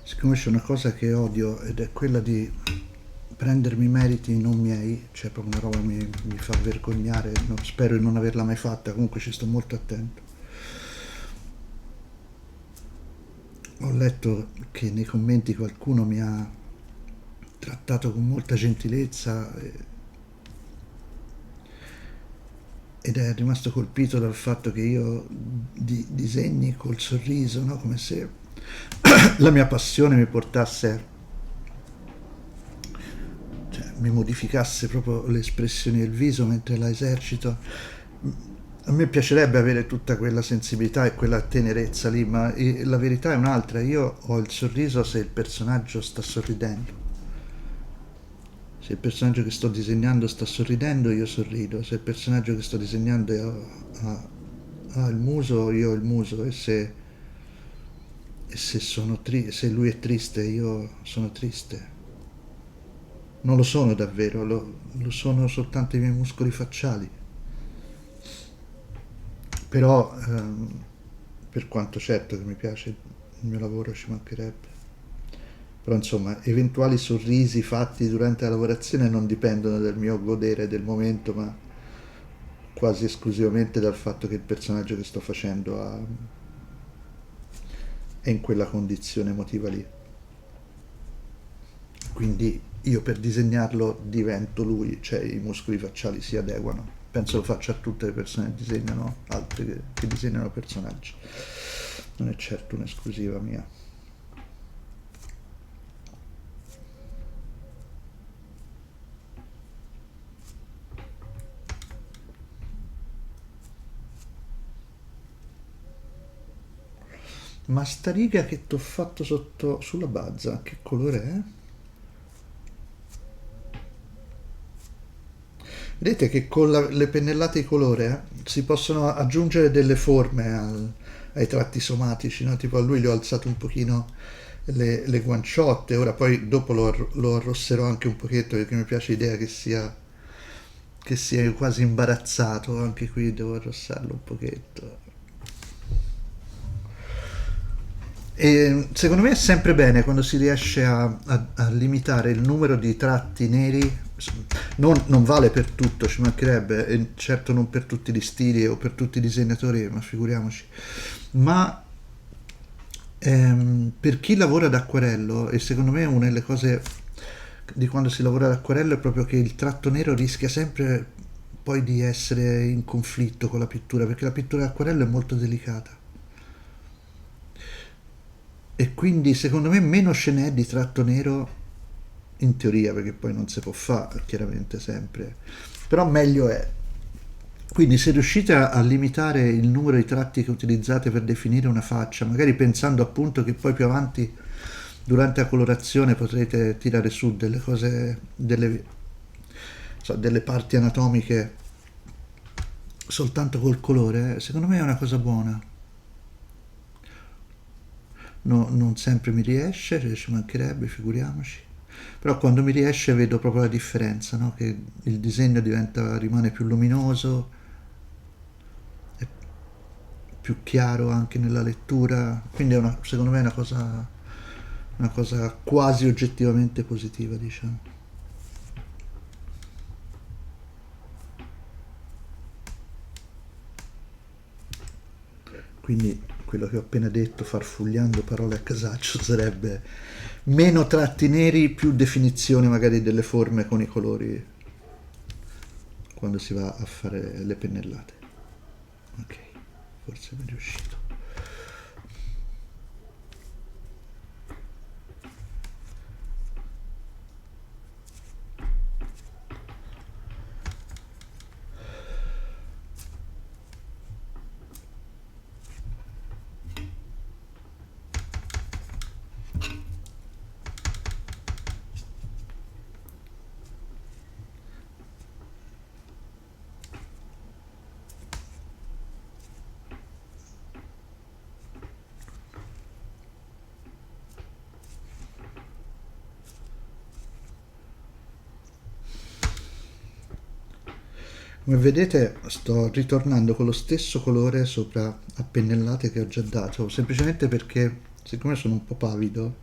S1: Siccome c'è una cosa che odio ed è quella di prendermi meriti non miei, cioè proprio una roba mi fa vergognare, spero di non averla mai fatta, comunque ci sto molto attento. Ho letto che nei commenti qualcuno mi ha trattato con molta gentilezza ed è rimasto colpito dal fatto che io disegni col sorriso, no? Come se la mia passione mi portasse, cioè mi modificasse proprio le espressioni del viso mentre la esercito. A me piacerebbe avere tutta quella sensibilità e quella tenerezza lì, ma la verità è un'altra. Io ho il sorriso se il personaggio sta sorridendo. Se il personaggio che sto disegnando sta sorridendo, io sorrido. Se il personaggio che sto disegnando ha il muso, io ho il muso. Se lui è triste, io sono triste. Non lo sono davvero, lo sono soltanto i miei muscoli facciali. Però, per quanto certo che mi piace il mio lavoro, ci mancherebbe. Però insomma, eventuali sorrisi fatti durante la lavorazione non dipendono dal mio godere del momento, ma quasi esclusivamente dal fatto che il personaggio che sto facendo è in quella condizione emotiva lì. Quindi io per disegnarlo divento lui, cioè i muscoli facciali si adeguano. Penso lo faccia a tutte le persone che disegnano, altre che disegnano personaggi. Non è certo un'esclusiva mia. Ma sta riga che ti ho fatto sotto sulla bazza, che colore è? Vedete che con le pennellate di colore si possono aggiungere delle forme ai tratti somatici, no? Tipo a lui gli ho alzato un pochino le guanciotte, ora poi dopo lo arrosserò anche un pochetto perché mi piace l'idea che sia quasi imbarazzato, anche qui devo arrossarlo un pochetto. E secondo me è sempre bene quando si riesce a limitare il numero di tratti neri. Non vale per tutto, ci mancherebbe, e certo non per tutti gli stili o per tutti i disegnatori, ma figuriamoci. Ma per chi lavora ad acquarello, e secondo me una delle cose di quando si lavora ad acquarello è proprio che il tratto nero rischia sempre poi di essere in conflitto con la pittura, perché la pittura ad acquarello è molto delicata. E quindi secondo me meno ce n'è di tratto nero in teoria, perché poi non si può fare chiaramente sempre, però meglio è. Quindi se riuscite a limitare il numero di tratti che utilizzate per definire una faccia, magari pensando appunto che poi più avanti durante la colorazione potrete tirare su delle cose, delle parti anatomiche soltanto col colore, secondo me è una cosa buona. No, non sempre mi riesce, ci mancherebbe, figuriamoci. Però quando mi riesce vedo proprio la differenza, no? Che il disegno rimane più luminoso, è più chiaro anche nella lettura, quindi secondo me è una cosa quasi oggettivamente positiva, diciamo. Quindi quello che ho appena detto, farfugliando parole a casaccio, sarebbe meno tratti neri, più definizione magari delle forme con i colori quando si va a fare le pennellate. Ok, forse mi è riuscito. Come vedete sto ritornando con lo stesso colore sopra a pennellate che ho già dato, semplicemente perché siccome sono un po' pavido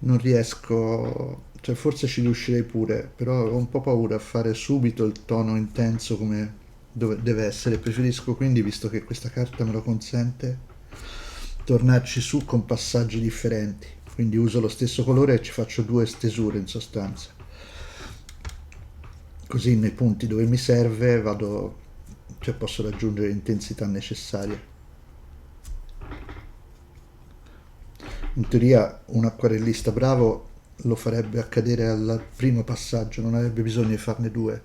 S1: non riesco, cioè forse ci riuscirei pure, però ho un po' paura a fare subito il tono intenso come deve essere, preferisco quindi, visto che questa carta me lo consente, tornarci su con passaggi differenti, quindi uso lo stesso colore e ci faccio due stesure in sostanza. Così nei punti dove mi serve cioè posso raggiungere l'intensità necessaria. In teoria un acquarellista bravo lo farebbe accadere al primo passaggio, non avrebbe bisogno di farne due.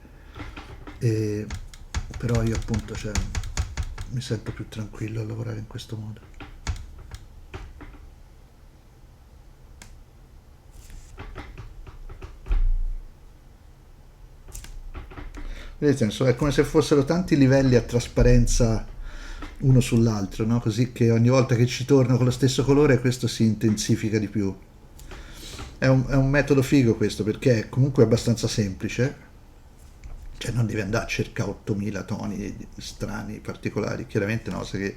S1: Però io appunto cioè, mi sento più tranquillo a lavorare in questo modo. Vedete, insomma, è come se fossero tanti livelli a trasparenza uno sull'altro, no? Così che ogni volta che ci torno con lo stesso colore questo si intensifica di più. È un metodo figo questo, perché è comunque abbastanza semplice, cioè non devi andare a cercare 8000 toni strani, particolari, chiaramente una cosa che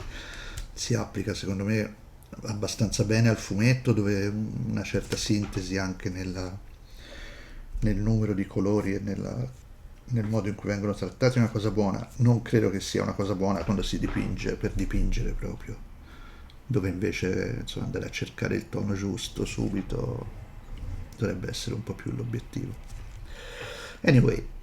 S1: si applica secondo me abbastanza bene al fumetto, dove una certa sintesi anche nel numero di colori e nel modo in cui vengono trattati è una cosa buona. Non credo che sia una cosa buona quando si dipinge per dipingere proprio, dove invece insomma, andare a cercare il tono giusto subito dovrebbe essere un po' più l'obiettivo. Anyway,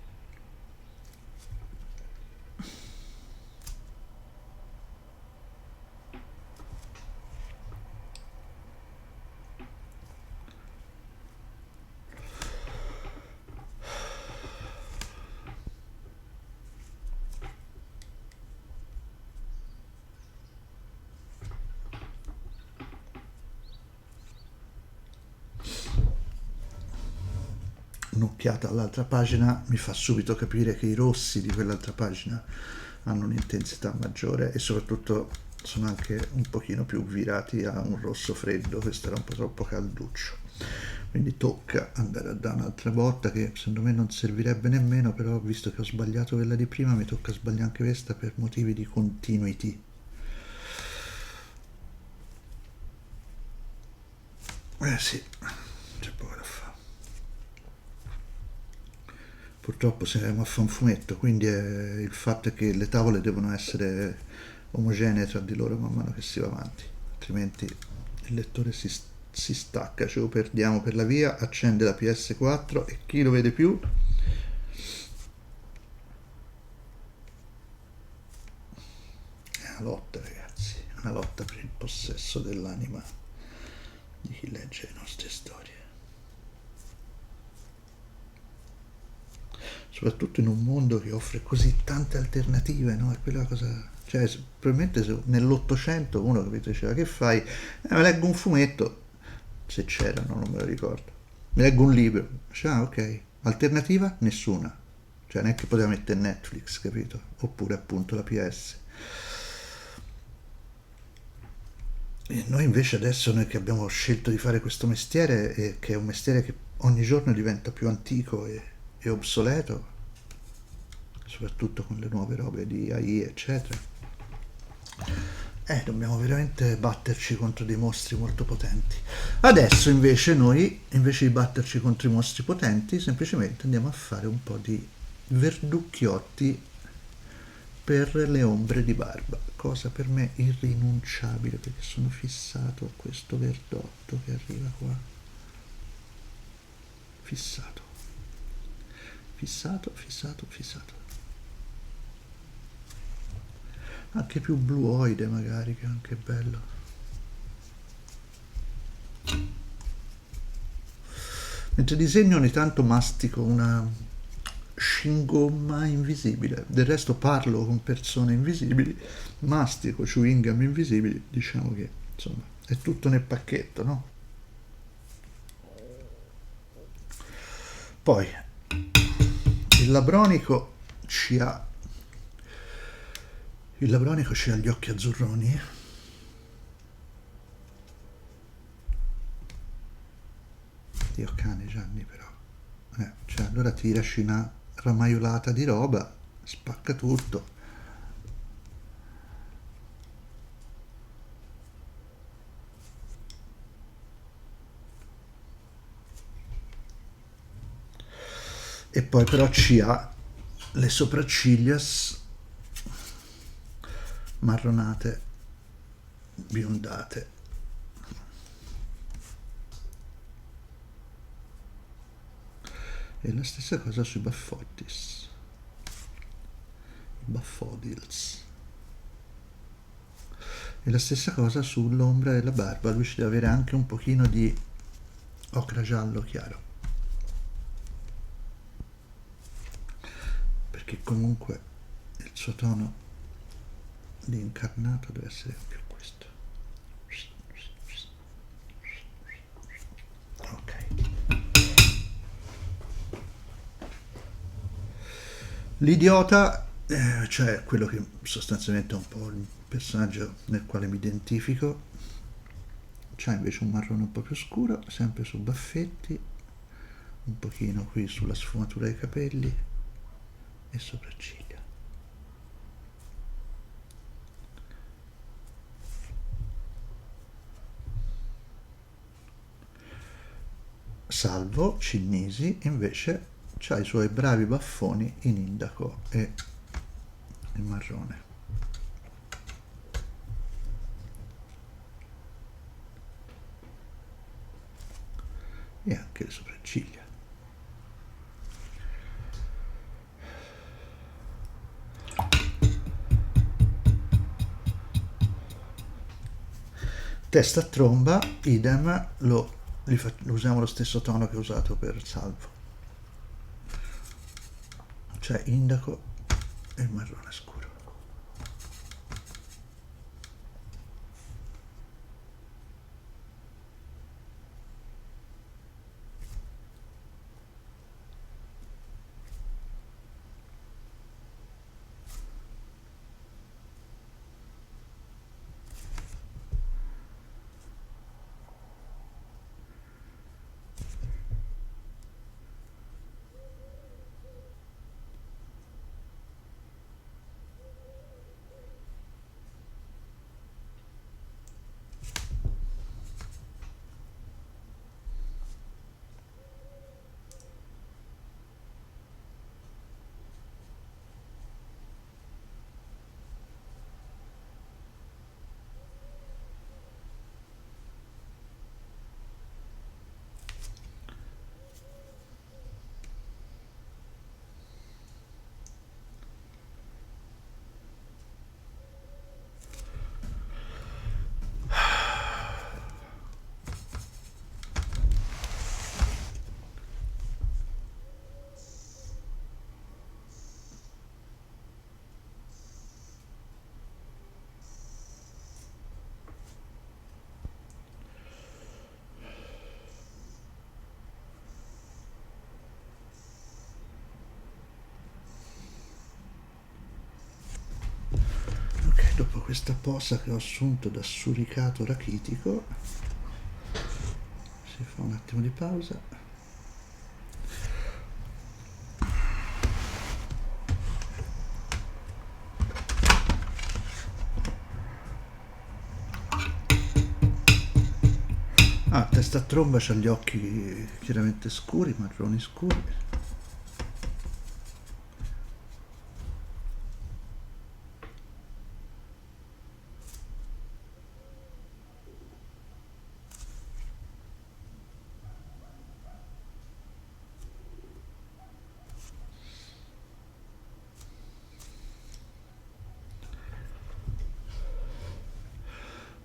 S1: un'occhiata all'altra pagina mi fa subito capire che i rossi di quell'altra pagina hanno un'intensità maggiore e soprattutto sono anche un pochino più virati a un rosso freddo. Questo era un po' troppo calduccio, quindi tocca andare a dare un'altra botta, che secondo me non servirebbe nemmeno, però visto che ho sbagliato quella di prima mi tocca sbagliare anche questa per motivi di continuity. Sì, c'è poco da fare. Purtroppo siamo a fare un fumetto, quindi il fatto è che le tavole devono essere omogenee tra di loro man mano che si va avanti, altrimenti il lettore si stacca, ce lo perdiamo per la via, accende la PS4 e chi lo vede più? È una lotta, ragazzi, una lotta per il possesso dell'anima di chi legge le nostre storie. Soprattutto in un mondo che offre così tante alternative, no? È quella cosa, cioè probabilmente nell'Ottocento uno, capito, diceva che fai? Mi leggo un fumetto, se c'erano, non me lo ricordo, mi leggo un libro, diceva, ah, ok, alternativa? Nessuna, cioè non è che poteva mettere Netflix, capito? Oppure appunto la PS. E noi invece adesso, noi che abbiamo scelto di fare questo mestiere, che è un mestiere che ogni giorno diventa più antico e obsoleto, soprattutto con le nuove robe di AI, eccetera, dobbiamo veramente batterci contro dei mostri molto potenti. Adesso invece noi, invece di batterci contro i mostri potenti, semplicemente andiamo a fare un po' di verducchiotti per le ombre di barba, cosa per me irrinunciabile, perché sono fissato a questo verdotto che arriva qua. Fissato. Fissato, fissato, fissato. Anche più bluoide magari, che è anche bello. Mentre disegno ogni tanto mastico una scingomma invisibile. Del resto parlo con persone invisibili, mastico chewing gum invisibili, diciamo che insomma è tutto nel pacchetto, no? Poi il labronico ci ha gli occhi azzurroni. Dio cane Gianni, però cioè allora tiraci una ramaiolata di roba, spacca tutto. E poi però ci ha le sopracciglia marronate, biondate. E la stessa cosa sui baffodis, i baffodils. E la stessa cosa sull'ombra della barba, lui ci deve avere anche un pochino di ocra giallo chiaro, perché comunque il suo tono di incarnato deve essere più questo. Ok. L'idiota, cioè quello che sostanzialmente è un po' il personaggio nel quale mi identifico, c'ha invece un marrone un po' più scuro, sempre su baffetti, un pochino qui sulla sfumatura dei capelli e sopracciglia. Salvo Cinnisi invece ha i suoi bravi baffoni in indaco e il marrone. E anche le sopracciglia. Testa a tromba, idem, usiamo lo stesso tono che ho usato per Salvo, cioè indaco e il marrone scuro. Dopo questa posa che ho assunto da suricato rachitico, si fa un attimo di pausa. Testa a tromba, c'ha gli occhi chiaramente scuri, marroni scuri.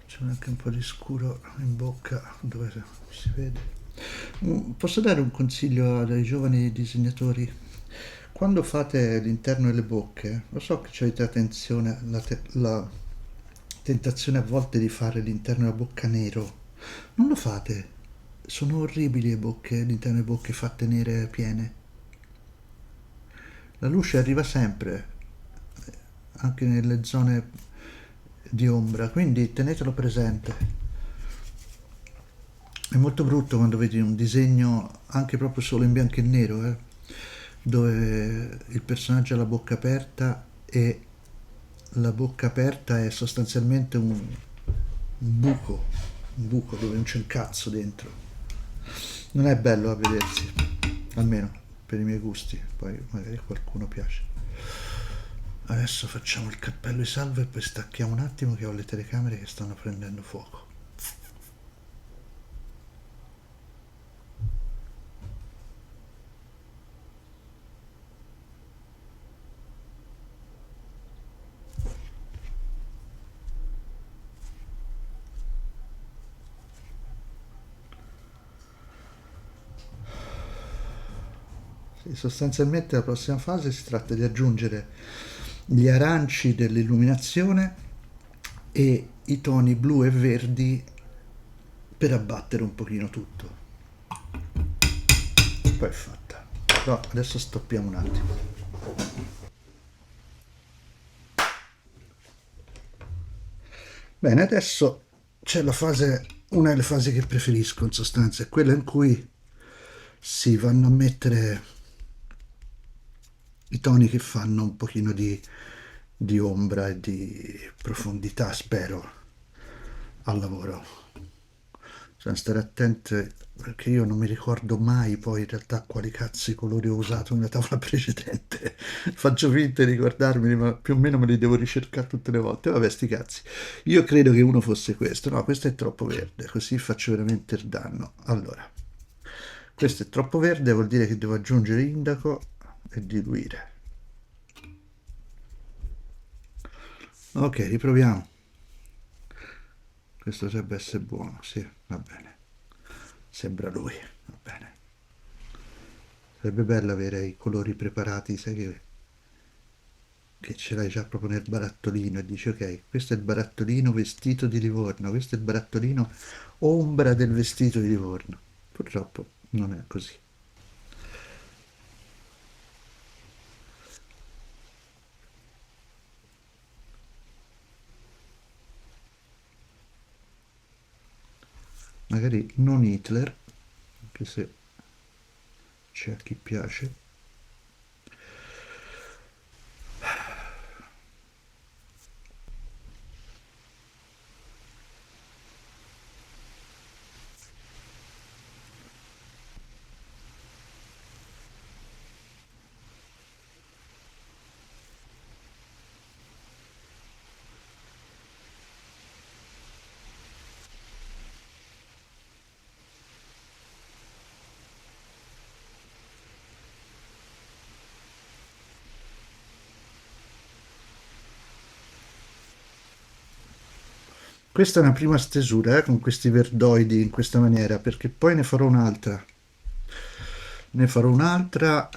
S1: C'è anche un po' di scuro in bocca dove si vede. Posso dare un consiglio ai giovani disegnatori? Quando fate l'interno delle bocche, lo so che avete la tentazione a volte di fare l'interno della bocca nero. Non lo fate. Sono orribili le bocche, l'interno delle bocche fatte nere piene. La luce arriva sempre, anche nelle zone di ombra, quindi tenetelo presente. È molto brutto quando vedi un disegno anche proprio solo in bianco e nero, dove il personaggio ha la bocca aperta e la bocca aperta è sostanzialmente un buco dove non c'è un cazzo dentro. Non è bello a vedersi, almeno per i miei gusti, poi magari a qualcuno piace. Adesso facciamo il cappello di Salvo e poi stacchiamo un attimo che ho le telecamere che stanno prendendo fuoco. Sì, sostanzialmente la prossima fase si tratta di aggiungere gli aranci dell'illuminazione e i toni blu e verdi per abbattere un pochino tutto. Poi è fatta. Però adesso stoppiamo un attimo. Bene, adesso c'è la fase, una delle fasi che preferisco in sostanza, è quella in cui si vanno a mettere i toni che fanno un pochino di ombra e di profondità, spero, al lavoro. Bisogna stare attenti perché io non mi ricordo mai poi in realtà quali cazzo di colori ho usato nella tavola precedente. Faccio finta di ricordarmeli, ma più o meno me li devo ricercare tutte le volte. Vabbè, sti cazzi. Io credo che uno fosse questo. No, questo è troppo verde, così faccio veramente il danno. Allora, questo è troppo verde, vuol dire che devo aggiungere indaco e diluire. Ok, riproviamo. Questo dovrebbe essere buono, sì, va bene. Sembra lui, va bene. Sarebbe bello avere i colori preparati, sai che ce l'hai già proprio nel barattolino e dici ok, questo è il barattolino vestito di Livorno, questo è il barattolino ombra del vestito di Livorno. Purtroppo non è così. Magari non Hitler, anche se c'è a chi piace. Questa è una prima stesura, con questi verdoidi in questa maniera, perché poi ne farò un'altra. Ne farò un'altra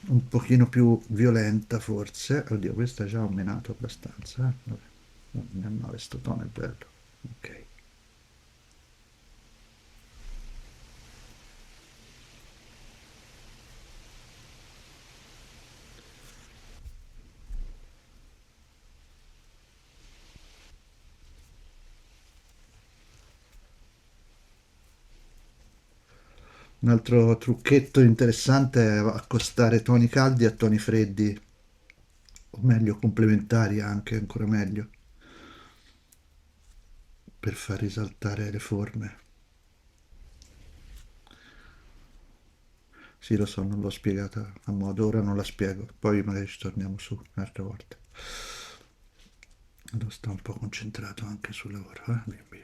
S1: un pochino più violenta forse. Oddio, questa già ho menato abbastanza. Vabbè, non è male, sto tono è bello. Ok. Un altro trucchetto interessante è accostare toni caldi a toni freddi, o meglio complementari anche, ancora meglio, per far risaltare le forme. Sì, lo so, non l'ho spiegata a modo, ora non la spiego, poi magari ci torniamo su un'altra volta. Devo stare un po' concentrato anche sul lavoro, bimbi.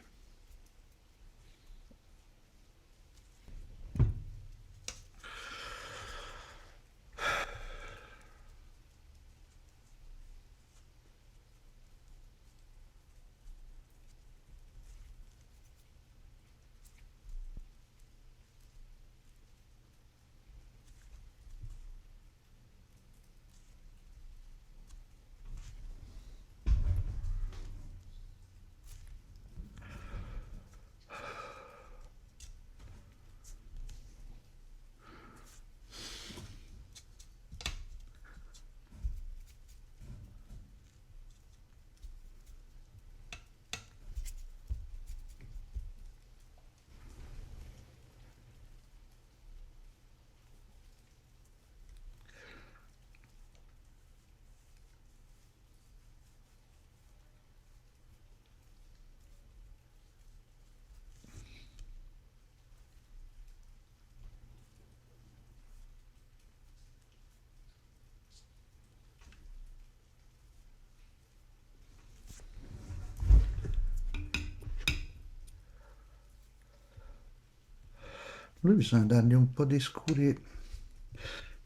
S1: Lui bisogna dargli un po' di scuri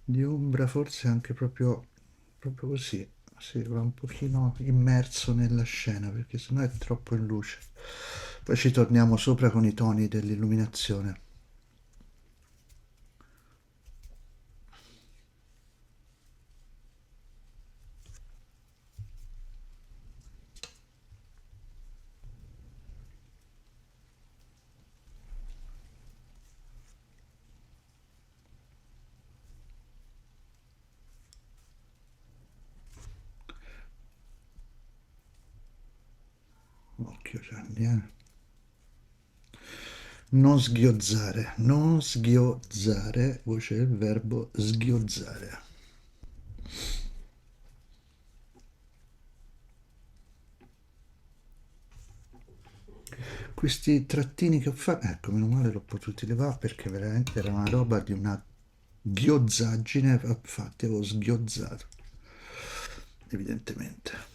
S1: di ombra, forse anche proprio così. Si va un pochino immerso nella scena perché sennò è troppo in luce. Poi ci torniamo sopra con i toni dell'illuminazione. Occhio Gianni, eh. Non sghiozzare, non sghiozzare, voce del verbo sghiozzare. questi trattini che ho fatto, ecco, meno male l'ho potuti levare perché veramente era una roba di una ghiozzaggine, infatti avevo sghiozzato, evidentemente.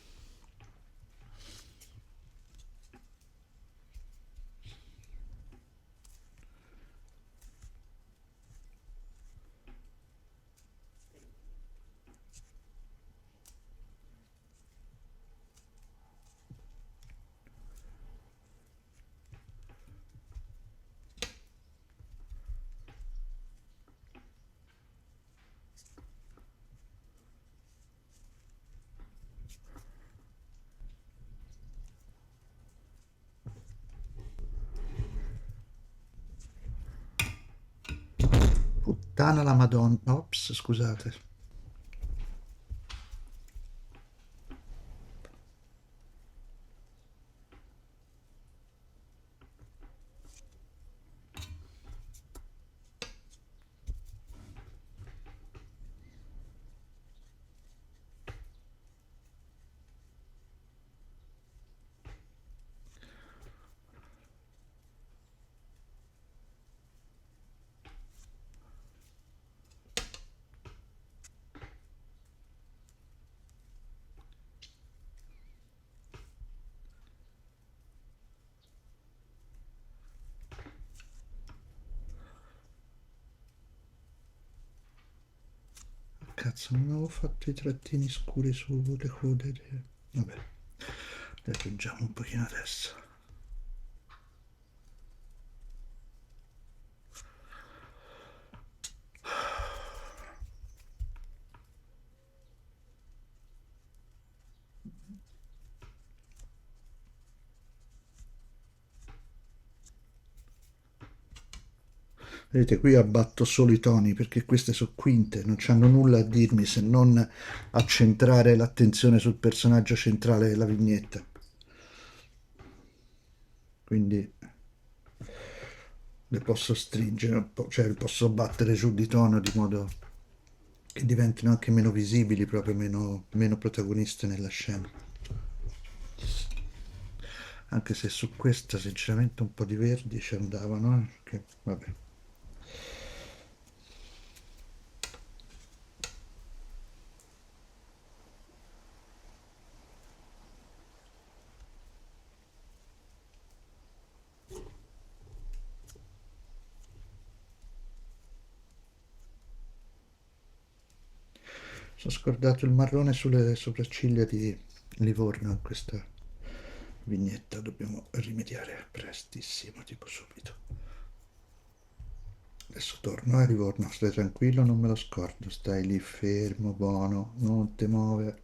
S1: Puttana la Madonna, ops, scusate. Cazzo, non avevo fatto i trattini scuri sulle code. Vabbè, li aggiungiamo un pochino adesso. Vedete, qui abbatto solo i toni perché queste sono quinte, non c'hanno nulla a dirmi se non accentrare l'attenzione sul personaggio centrale della vignetta. Quindi le posso stringere un po', cioè le posso battere giù di tono di modo che diventino anche meno visibili, proprio meno protagoniste nella scena. Anche se su questa sinceramente un po' di verdi ci andavano, che vabbè. Sono scordato il marrone sulle sopracciglia di Livorno in questa vignetta, dobbiamo rimediare prestissimo, tipo subito. Adesso torno a Livorno, stai tranquillo, non me lo scordo, stai lì fermo, buono, non ti muove,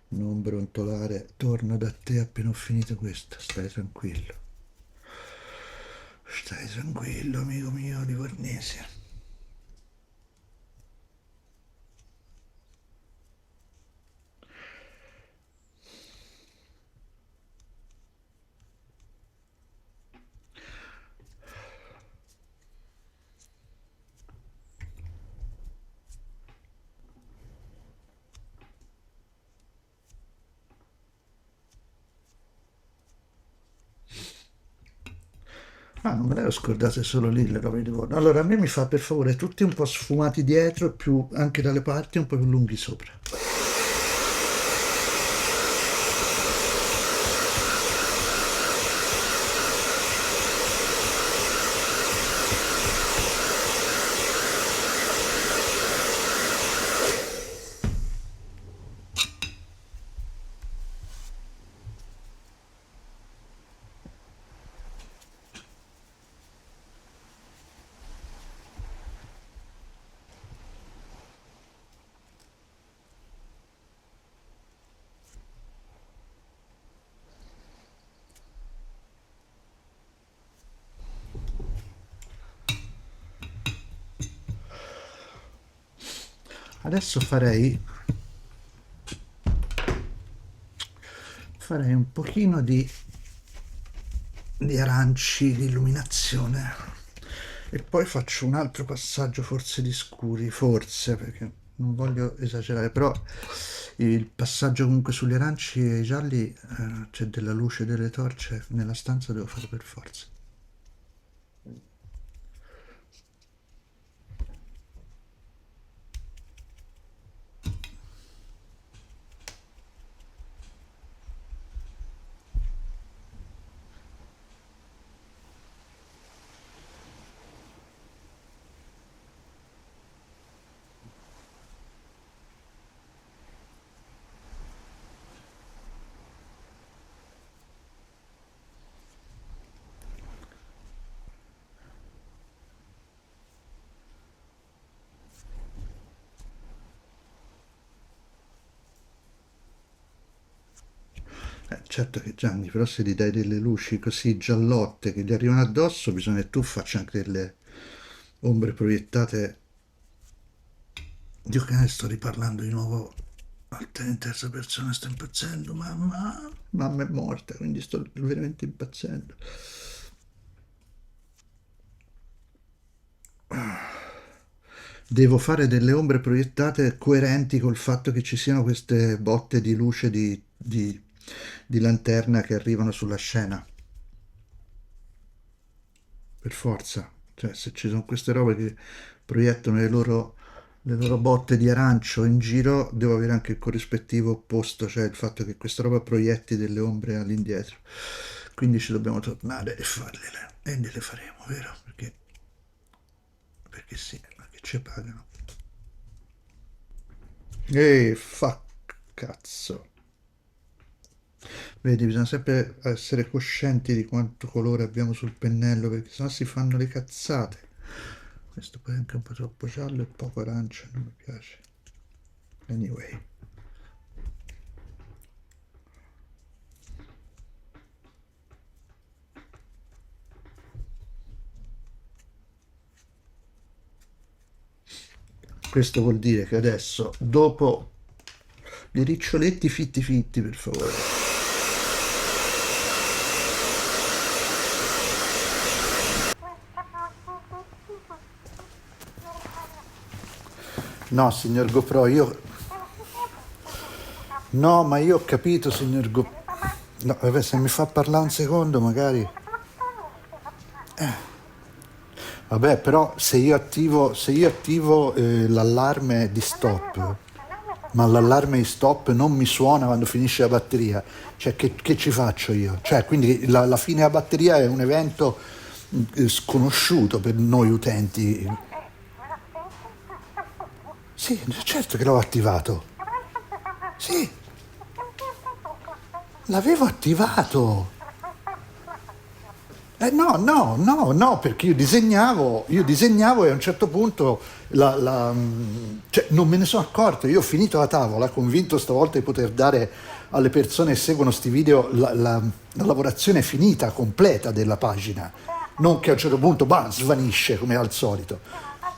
S1: non brontolare, torno da te appena ho finito questa, stai tranquillo. Stai tranquillo, amico mio livornese. Ah, non me le ero scordate solo lì le robe di Livorno. Allora, a me mi fa per favore tutti un po' sfumati dietro e più anche dalle parti un po' più lunghi sopra. Adesso farei un pochino di aranci di illuminazione e poi faccio un altro passaggio forse di scuri, forse, perché non voglio esagerare, però Il passaggio comunque sugli aranci e i gialli, c'è della luce delle torce nella stanza, devo fare per forza. Certo che Gianni, però se gli dai delle luci così giallotte che gli arrivano addosso, bisogna che tu faccia anche delle ombre proiettate. Dio che ne sto riparlando di nuovo in terza persona, sto impazzendo, mamma è morta, quindi sto veramente impazzendo. Devo fare delle ombre proiettate coerenti col fatto che ci siano queste botte di luce di lanterna che arrivano sulla scena. Per forza. Cioè, se ci sono queste robe che proiettano le loro botte di arancio in giro, devo avere anche il corrispettivo opposto, cioè il fatto che questa roba proietti delle ombre all'indietro. Quindi ci dobbiamo tornare e farle. E le faremo, vero? Perché sì, perché ci pagano. Ehi, cazzo. Vedi, bisogna sempre essere coscienti di quanto colore abbiamo sul pennello, perché sennò si fanno le cazzate. Questo poi è anche un po' troppo giallo e poco arancia, non mi piace. Anyway. Questo vuol dire che adesso, dopo i riccioletti fitti fitti, per favore. No, signor GoPro, io... No, ma io ho capito, signor GoPro... No, vabbè, se mi fa parlare un secondo, magari... Vabbè, però se io attivo l'allarme di stop, ma l'allarme di stop non mi suona quando finisce la batteria, cioè che ci faccio io? Cioè, quindi la fine della batteria è un evento sconosciuto per noi utenti. Sì, certo che l'ho attivato. Sì, l'avevo attivato. No, perché io disegnavo e a un certo punto cioè, non me ne sono accorto. Io ho finito la tavola, convinto stavolta di poter dare alle persone che seguono sti video la lavorazione finita, completa della pagina, non che a un certo punto svanisce come al solito.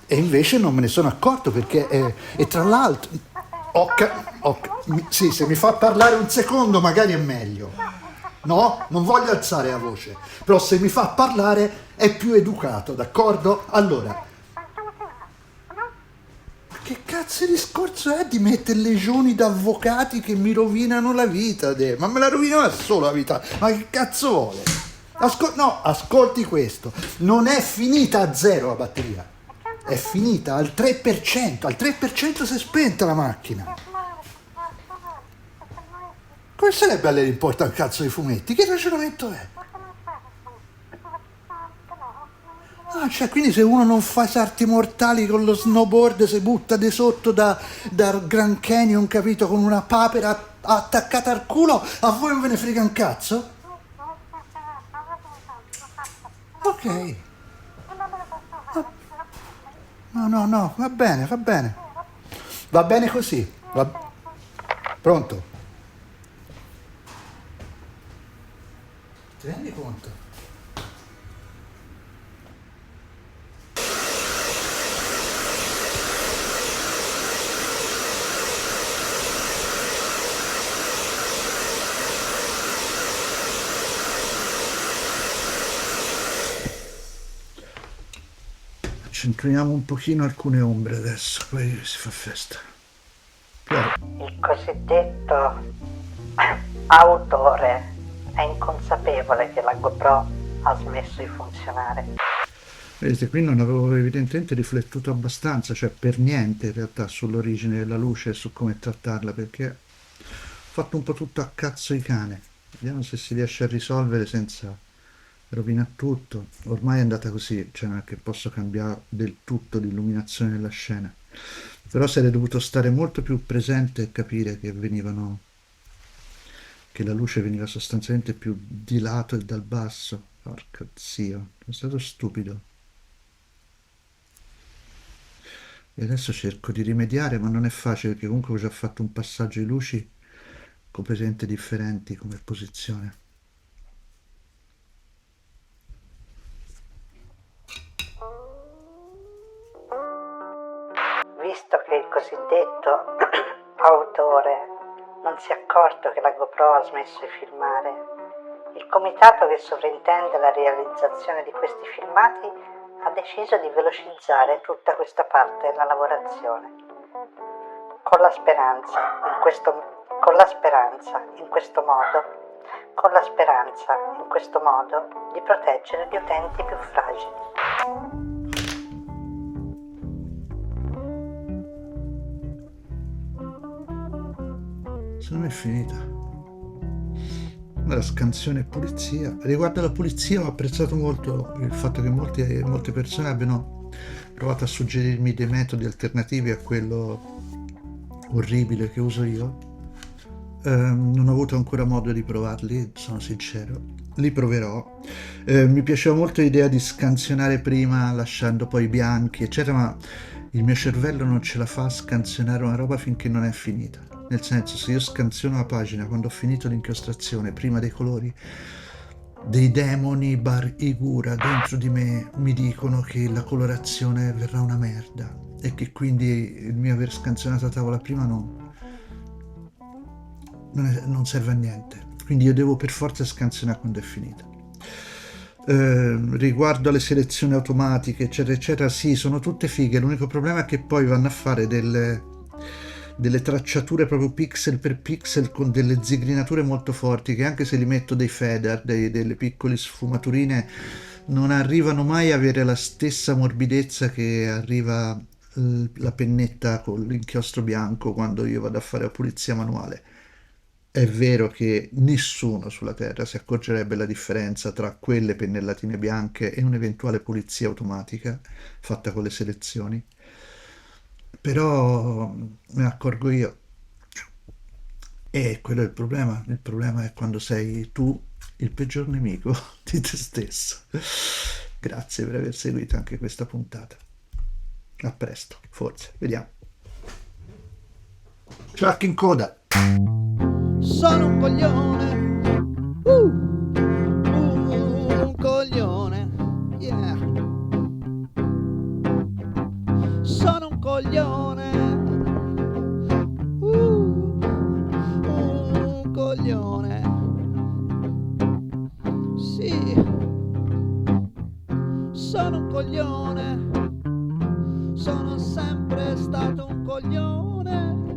S1: E invece non me ne sono accorto perché, e tra l'altro, sì, se mi fa parlare un secondo magari è meglio. No, non voglio alzare la voce, però se mi fa parlare è più educato, d'accordo? Allora, che cazzo di discorso è di mettere legioni d'avvocati che mi rovinano la vita? Ma me la rovino da solo la vita, ma che cazzo vuole? No, ascolti questo, non è finita a zero la batteria, è finita al 3%, al 3% si è spenta la macchina. Come sarebbe a lei importa un cazzo di fumetti? Che ragionamento è? Ah, cioè, quindi se uno non fa salti mortali con lo snowboard, si butta di sotto da Grand Canyon, capito, con una papera attaccata al culo, a voi non ve ne frega un cazzo? Ok. No, va bene. Va bene così. Pronto? Ti rendi conto? Accentuiamo un pochino alcune ombre adesso, poi si fa festa. Chiaro.
S3: Il cosiddetto autore è inconsapevole che la GoPro ha smesso di funzionare.
S1: Vedete, qui non avevo evidentemente riflettuto abbastanza, cioè per niente in realtà, sull'origine della luce e su come trattarla, perché ho fatto un po' tutto a cazzo di cane. Vediamo se si riesce a risolvere senza rovinare tutto. Ormai è andata così, cioè non è che posso cambiare del tutto l'illuminazione della scena. Però sarei dovuto stare molto più presente e capire che la luce veniva sostanzialmente più di lato e dal basso. Porca zio, sono stato stupido. E adesso cerco di rimediare, ma non è facile perché comunque ho già fatto un passaggio di luci completamente differenti come posizione.
S3: Visto che il cosiddetto autore non si è accorto che la GoPro ha smesso di filmare, il comitato che sovrintende la realizzazione di questi filmati ha deciso di velocizzare tutta questa parte della lavorazione, con la speranza, in questo modo, di proteggere gli utenti più fragili.
S1: Secondo me è finita. La scansione e pulizia. Riguardo alla pulizia ho apprezzato molto il fatto che molte persone abbiano provato a suggerirmi dei metodi alternativi a quello orribile che uso io. Non ho avuto ancora modo di provarli, sono sincero. Li proverò. Mi piaceva molto l'idea di scansionare prima lasciando poi i bianchi, eccetera, ma il mio cervello non ce la fa a scansionare una roba finché non è finita. Nel senso, se io scansiono la pagina quando ho finito l'inchiostrazione, prima dei colori, dei demoni bar Igura dentro di me mi dicono che la colorazione verrà una merda e che quindi il mio aver scansionato la tavola prima non serve a niente. Quindi io devo per forza scansionare quando è finita. Riguardo alle selezioni automatiche, eccetera, eccetera, sì, sono tutte fighe. L'unico problema è che poi vanno a fare delle tracciature proprio pixel per pixel con delle zigrinature molto forti che anche se li metto dei feather, delle piccole sfumaturine, non arrivano mai a avere la stessa morbidezza che arriva la pennetta con l'inchiostro bianco quando io vado a fare la pulizia manuale. È vero che nessuno sulla Terra si accorgerebbe la differenza tra quelle pennellatine bianche e un'eventuale pulizia automatica fatta con le selezioni, però me ne accorgo io. E quello è il problema. Il problema è quando sei tu il peggior nemico di te stesso. Grazie per aver seguito anche questa puntata. A presto, forse. Vediamo. Chuck in coda.
S4: Sono un coglione, un coglione, yeah. Sono un coglione, un coglione, sì. Sono un coglione, sono sempre stato un coglione.